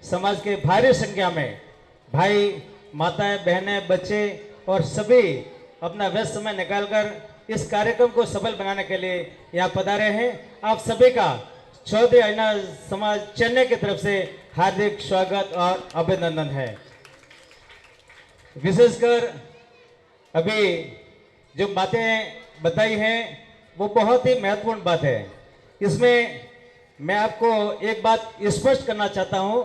समाज के भारी संख्या में भाई, माताएं, बहनें, बच्चे और सभी अपना व्यस्त समय निकालकर इस कार्यक्रम को सफल बनाने के लिए यहाँ पधारे हैं। आप सभी का चौधरी आइना समाज चेन्नई की तरफ से हार्दिक स्वागत और अभिनंदन है। विशेषकर अभी जो बातें बताई हैं वो बहुत ही महत्वपूर्ण बात है। इसमें मैं आपको एक बात स्पष्ट करना चाहता हूं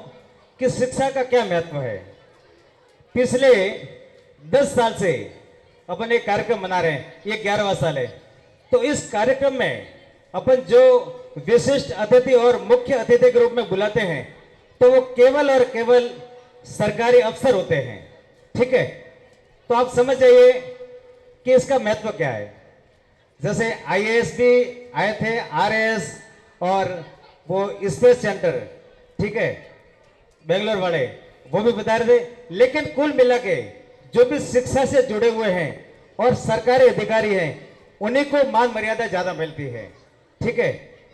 कि शिक्षा का क्या महत्व है। पिछले 10 साल से अपन एक कार्यक्रम बना रहे हैं, ये 11वां साल है। तो इस कार्यक्रम में अपन जो विशिष्ट अतिथि और मुख्य अतिथि के रूप में बुलाते हैं तो वो केवल और केवल सरकारी अफसर होते हैं, ठीक है। तो आप समझ जाइए कि इसका महत्व क्या है। जैसे आईएएस भी आए थे, आरएएस और वो स्पेस सेंटर, ठीक है, बेंगलोर वाले, वो भी बता रहे थे। लेकिन कुल मिला के जो भी शिक्षा से जुड़े हुए हैं और सरकारी अधिकारी हैं, उन्हीं को मान मर्यादा ज्यादा मिलती है, ठीक है।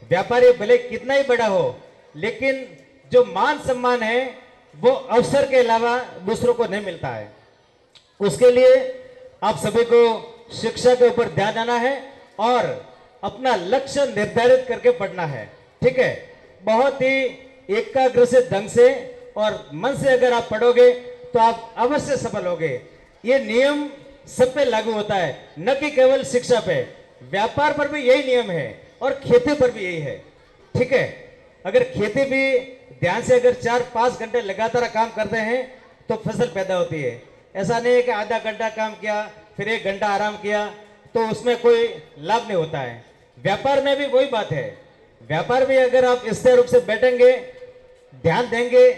व्यापारी भले कितना ही बड़ा हो, लेकिन जो मान सम्मान है वो अवसर के अलावा दूसरों को नहीं मिलता है। उसके लिए आप सभी को शिक्षा के ऊपर ध्यान देना है और अपना लक्ष्य निर्धारित करके पढ़ना है, ठीक है। बहुत ही एकाग्र से ढंग से और मन से अगर आप पढ़ोगे तो आप अवश्य सफल होगे। ये नियम सब पे लागू होता है, न कि केवल शिक्षा पे। व्यापार पर भी यही नियम है और खेती पर भी यही है, ठीक है। अगर खेती भी ध्यान से अगर 4-5 घंटे लगातार काम करते हैं तो फसल पैदा होती है। ऐसा नहीं है कि आधा घंटा काम किया फिर 1 घंटा आराम किया तो उसमें कोई लाभ नहीं होता है। व्यापार में भी वही बात है। व्यापार में अगर आप स्थिर रूप से बैठेंगे, ध्यान देंगे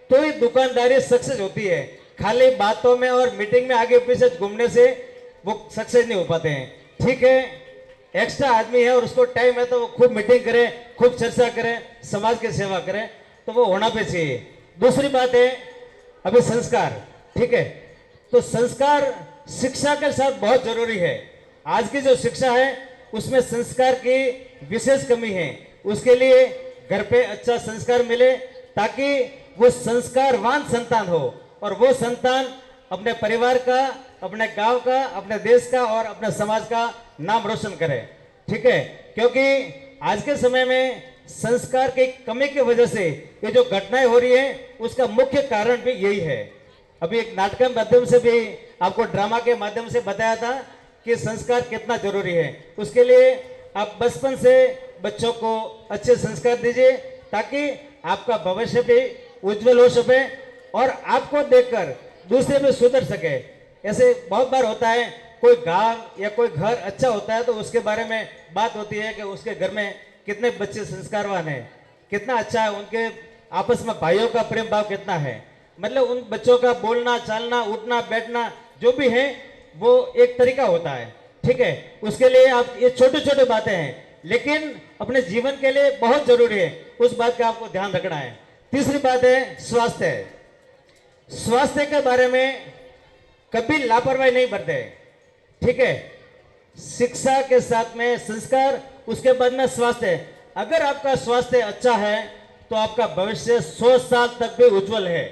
तो ही दुकानदारी सक्सेस होती है। खाली बातों में और मीटिंग में आगे पीछे घूमने से वो सक्सेस नहीं हो पाते हैं, ठीक है। एक्स्ट्रा आदमी है और उसको टाइम है तो वो खूब मीटिंग करे, खूब चर्चा करे, समाज की सेवा करे, तो वो होना भी चाहिए। दूसरी बात है अभी संस्कार, ठीक है। तो संस्कार शिक्षा के साथ बहुत जरूरी है। आज की जो शिक्षा है उसमें संस्कार की विशेष कमी है। उसके लिए घर पे अच्छा संस्कार मिले ताकि वो संस्कारवान संतान हो और वो संतान अपने परिवार का, अपने गांव का, अपने देश का और अपने समाज का नाम रोशन करे, ठीक है। क्योंकि आज के समय में संस्कार की कमी की वजह से ये जो घटनाएं हो रही है उसका मुख्य कारण भी यही है। अभी एक नाटक के माध्यम से भी आपको, ड्रामा के माध्यम से बताया था कि संस्कार कितना जरूरी है। उसके लिए आप बचपन से बच्चों को अच्छे संस्कार दीजिए ताकि आपका भविष्य भी उज्जवल हो सके और आपको देखकर दूसरे भी सुधर सके। ऐसे बहुत बार होता है, कोई गांव या कोई घर अच्छा होता है तो उसके बारे में बात होती है कि उसके घर में कितने बच्चे संस्कारवान हैं, कितना अच्छा है, उनके आपस में भाइयों का प्रेम भाव कितना है। मतलब उन बच्चों का बोलना, चालना, उठना, बैठना जो भी है वो एक तरीका होता है, ठीक है। उसके लिए आप, ये छोटे छोटे बातें हैं लेकिन अपने जीवन के लिए बहुत जरूरी है, उस बात का आपको ध्यान रखना है। तीसरी बात है स्वास्थ्य। स्वास्थ्य के बारे में कभी लापरवाही नहीं बरते, ठीक है। शिक्षा के साथ में संस्कार, उसके बाद में स्वास्थ्य। अगर आपका स्वास्थ्य अच्छा है तो आपका भविष्य 100 साल तक भी उज्जवल है,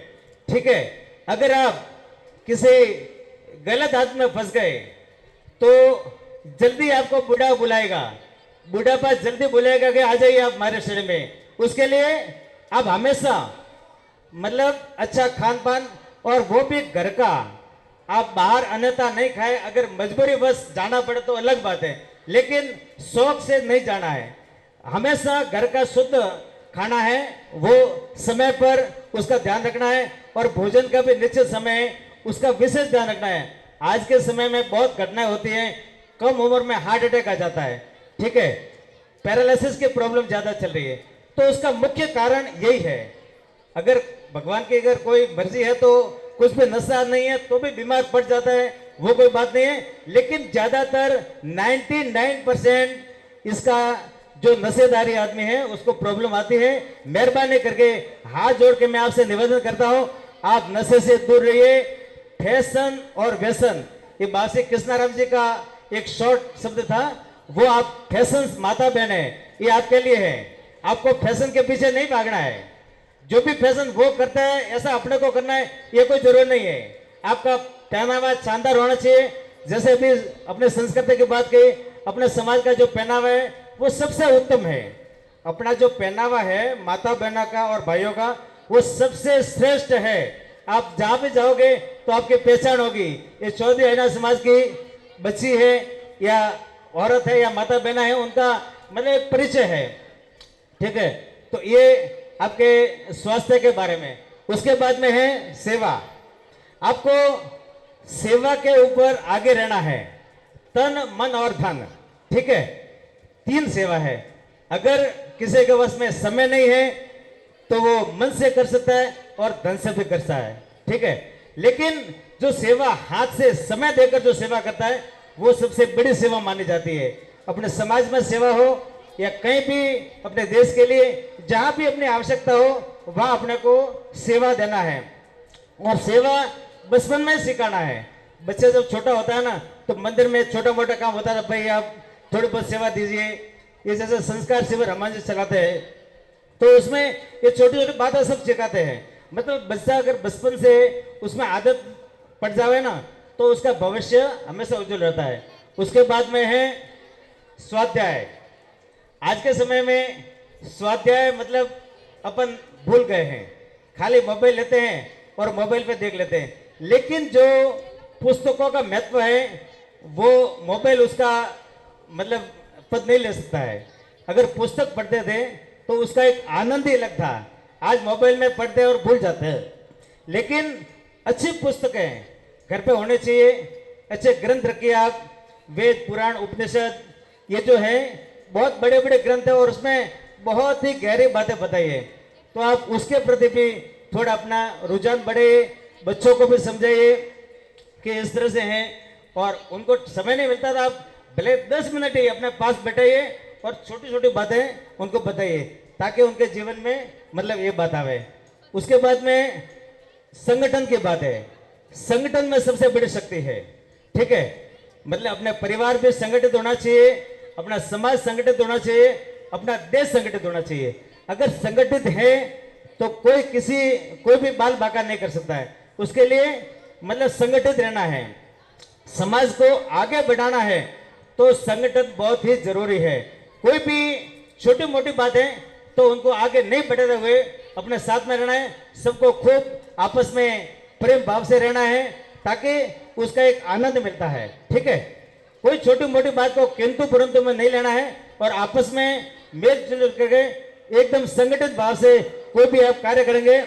ठीक है। अगर आप किसी गलत आदत में फंस गए तो जल्दी आपको बूढ़ा बुलाएगा, बुढ़ापा जल्दी बुलाएगा कि आ जाइए आप हमारे शरीर में। उसके लिए आप हमेशा मतलब अच्छा खान पान, और वो भी घर का, आप बाहर अन्यथा नहीं खाए। अगर मजबूरी बस जाना पड़े तो अलग बात है, लेकिन शौक से नहीं जाना है। हमेशा घर का शुद्ध खाना है, वो समय पर उसका ध्यान रखना है, और भोजन का भी निश्चित समय उसका विशेष ध्यान रखना है। आज के समय में बहुत घटनाएं होती हैं, कम उम्र में हार्ट अटैक आ जाता है, ठीक है, पैरालिसिस की प्रॉब्लम ज्यादा चल रही है। तो उसका मुख्य कारण यही है। अगर भगवान की अगर कोई मर्जी है तो कुछ भी नशा नहीं है तो भी बीमार पड़ जाता है, वो कोई बात नहीं है, लेकिन ज्यादातर 99% इसका जो नशेदारी आदमी है उसको प्रॉब्लम आती है। मेहरबानी करके हाथ जोड़ के मैं आपसे निवेदन करता हूं, आप नशे से दूर रहिए। फैशन और व्यसन, ये बासी कृष्णाराम जी का एक शॉर्ट शब्द था, वो आप फैशन माता बहन है, ये आपके लिए है। आपको फैशन के पीछे नहीं भागना है, जो भी फैशन वो करता है ऐसा अपने को करना है, ये कोई जरूरत नहीं है। आपका पहनावा शानदार होना चाहिए। जैसे अभी अपने संस्कृति की बात कही, अपने समाज का जो पहनावा है वो सबसे उत्तम है। अपना जो पहनावा है माता बहनों का और भाइयों का, वो सबसे श्रेष्ठ है। आप जहां भी जाओगे तो आपकी पहचान होगी, ये चौधरी हैना समाज की बच्ची है या औरत है या माता बहना है, उनका मतलब एक परिचय है, ठीक है। तो ये आपके स्वास्थ्य के बारे में। उसके बाद में है सेवा। आपको सेवा के ऊपर आगे रहना है, तन मन और धन, ठीक है, 3 सेवा है। अगर किसी के वश में समय नहीं है तो वो मन से कर सकता है और धन से भी करता है, ठीक है। लेकिन जो सेवा हाथ से समय देकर जो सेवा करता है वो सबसे बड़ी सेवा मानी जाती है। अपने समाज में सेवा हो या कहीं भी अपने देश के लिए जहां भी अपनी आवश्यकता हो वहां अपने को सेवा देना है, और सेवा बचपन में सिखाना है। बच्चे जब छोटा होता है ना तो मंदिर में छोटा मोटा काम होता है, भाई आप थोड़ी बहुत सेवा दीजिए। ये जैसे संस्कार शिविर हमारे चलाते हैं तो उसमें ये छोटी छोटी बातें सब सिखाते हैं। मतलब बच्चा अगर बचपन से उसमें आदत पड़ जावे ना तो उसका भविष्य हमेशा उज्जवल रहता है। उसके बाद में है स्वाध्याय। आज के समय में स्वाध्याय मतलब अपन भूल गए हैं, खाली मोबाइल लेते हैं और मोबाइल पे देख लेते हैं, लेकिन जो पुस्तकों का महत्व है वो मोबाइल उसका मतलब पद नहीं ले सकता है। अगर पुस्तक पढ़ते थे तो उसका एक आनंद ही अलग था। आज मोबाइल में पढ़ते हैं और भूल जाते हैं, लेकिन अच्छी पुस्तकें घर पे होने चाहिए। अच्छे ग्रंथ रखिए आप, वेद पुराण उपनिषद, ये जो है बहुत बड़े बड़े ग्रंथ है और उसमें बहुत ही गहरी बातें बताइए। तो आप उसके प्रति भी थोड़ा अपना रुझान बढ़ाइए, बच्चों को भी समझाइए कि इस तरह से हैं, और उनको समय नहीं मिलता था आप भले 10 मिनट ही अपने पास बैठाइए और छोटी छोटी बातें उनको बताइए ताकि उनके जीवन में मतलब ये बात आवे। उसके बाद में संगठन की बात है। संगठन में सबसे बड़ी शक्ति है, ठीक है। मतलब अपने परिवार भी संगठित होना चाहिए, अपना समाज संगठित होना चाहिए, अपना देश संगठित होना चाहिए। अगर संगठित है तो कोई भी बाल बाका नहीं कर सकता है। उसके लिए मतलब संगठित रहना है, समाज को आगे बढ़ाना है तो संगठन बहुत ही जरूरी है। कोई भी छोटी मोटी बातें तो उनको आगे नहीं बढ़ाते हुए अपने साथ में रहना है, सबको खूब आपस में प्रेम भाव से रहना है ताकि उसका एक आनंद मिलता है, ठीक है। कोई छोटी मोटी बात को किंतु परंतु में नहीं लेना है और आपस में मेलजुल करके एकदम संगठित भाव से कोई भी आप कार्य करेंगे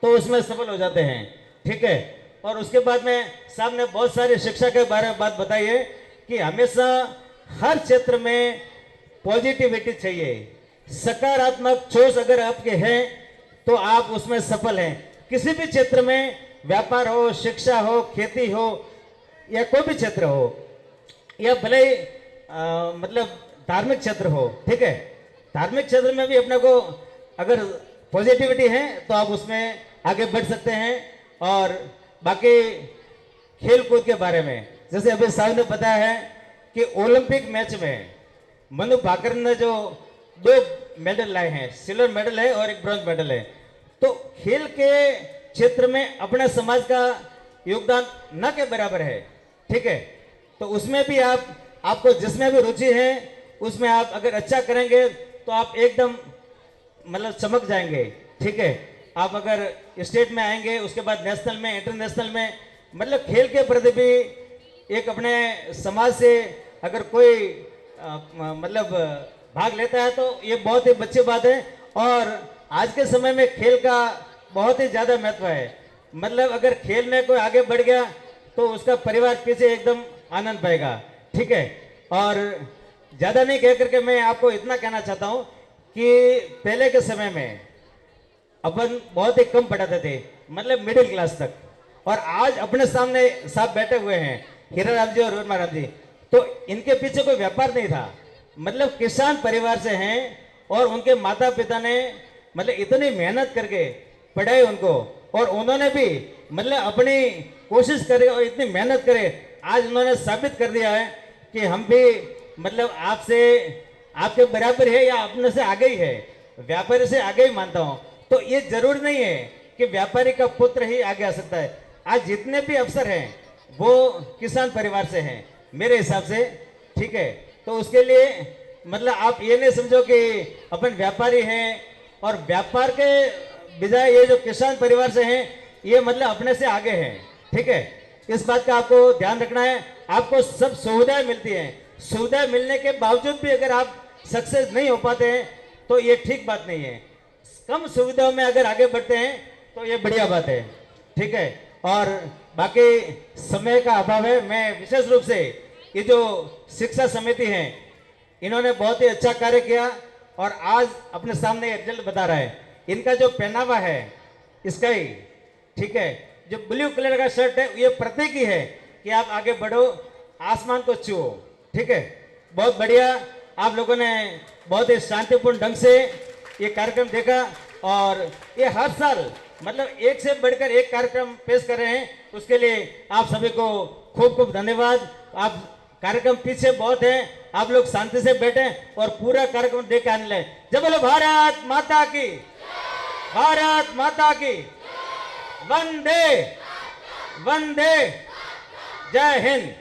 तो उसमें सफल हो जाते हैं, ठीक है। और उसके बाद में साहब ने बहुत सारी शिक्षा के बारे में बात बताई है कि हमेशा हर क्षेत्र में पॉजिटिविटी चाहिए, सकारात्मक सोच अगर आपके हैं तो आप उसमें सफल हैं। किसी भी क्षेत्र में, व्यापार हो, शिक्षा हो, खेती हो या कोई भी क्षेत्र हो या भले मतलब धार्मिक क्षेत्र हो, ठीक है। धार्मिक क्षेत्र में भी अपने को अगर पॉजिटिविटी है तो आप उसमें आगे बढ़ सकते हैं। और बाकी खेल कूद के बारे में जैसे अभी साहब ने बताया है कि ओलंपिक मैच में मनु भाकर ने जो 2 मेडल लाए हैं, सिल्वर मेडल है और एक ब्रॉन्ज मेडल है। तो खेल के क्षेत्र में अपने समाज का योगदान न के बराबर है, ठीक है। तो उसमें भी आपको जिसमें भी रुचि है उसमें आप अगर अच्छा करेंगे तो आप एकदम मतलब चमक जाएंगे। ठीक है, आप अगर स्टेट में आएंगे, उसके बाद नेशनल में, इंटरनेशनल में, मतलब खेल के प्रति भी एक अपने समाज से अगर कोई मतलब भाग लेता है तो ये बहुत ही अच्छी बात है। और आज के समय में खेल का बहुत ही ज़्यादा महत्व है। मतलब अगर खेल में कोई आगे बढ़ गया तो उसका परिवार पीछे एकदम आनंद पाएगा। ठीक है, और ज़्यादा नहीं कह करके मैं आपको इतना कहना चाहता हूँ कि पहले के समय में अपन बहुत ही कम पढ़ाते थे, मतलब मिडिल क्लास तक, और आज अपने सामने साहब बैठे हुए हैं हीरा राम जी और वर्मा राम जी, तो इनके पीछे कोई व्यापार नहीं था, मतलब किसान परिवार से हैं और उनके माता पिता ने मतलब इतनी मेहनत करके पढ़ाई उनको, और उन्होंने भी मतलब अपनी कोशिश करे और इतनी मेहनत करे, आज उन्होंने साबित कर दिया है कि हम भी मतलब आपसे आपके बराबर है या अपने से आगे ही है, व्यापारी से आगे ही मानता हूँ। तो ये जरूर नहीं है कि व्यापारी का पुत्र ही आगे आ सकता है। आज जितने भी अफसर हैं वो किसान परिवार से हैं मेरे हिसाब से। ठीक है, तो उसके लिए मतलब आप ये नहीं समझो कि अपन व्यापारी हैं और व्यापार के बजाय ये जो किसान परिवार से हैं ये मतलब अपने से आगे हैं। ठीक है, इस बात का आपको ध्यान रखना है। आपको सब सुविधाएं मिलती हैं, सुविधाएं मिलने के बावजूद भी अगर आप सक्सेस नहीं हो पाते हैं तो ये ठीक बात नहीं है। कम सुविधाओं में अगर आगे बढ़ते हैं तो ये बढ़िया बात है। ठीक है, और बाकी समय का अभाव है, मैं विशेष रूप से ये जो शिक्षा समिति है इन्होंने बहुत ही अच्छा कार्य किया और आज अपने सामने रिजल्ट बता रहा है। इनका जो पहनावा है इसका ही, ठीक है, जो ब्लू कलर का शर्ट है ये प्रतीक ही है कि आप आगे बढ़ो, आसमान को छुओ। ठीक है, बहुत बढ़िया, आप लोगों ने बहुत ही शांतिपूर्ण ढंग से ये कार्यक्रम देखा और ये हर साल मतलब एक से बढ़कर एक कार्यक्रम पेश कर रहे हैं, उसके लिए आप सभी को खूब खूब धन्यवाद। आप कार्यक्रम पीछे बहुत है, आप लोग शांति से बैठे और पूरा कार्यक्रम देख के आने लगे। जय बोलो भारत माता की, भारत माता की, वंदे वंदे, जय हिंद।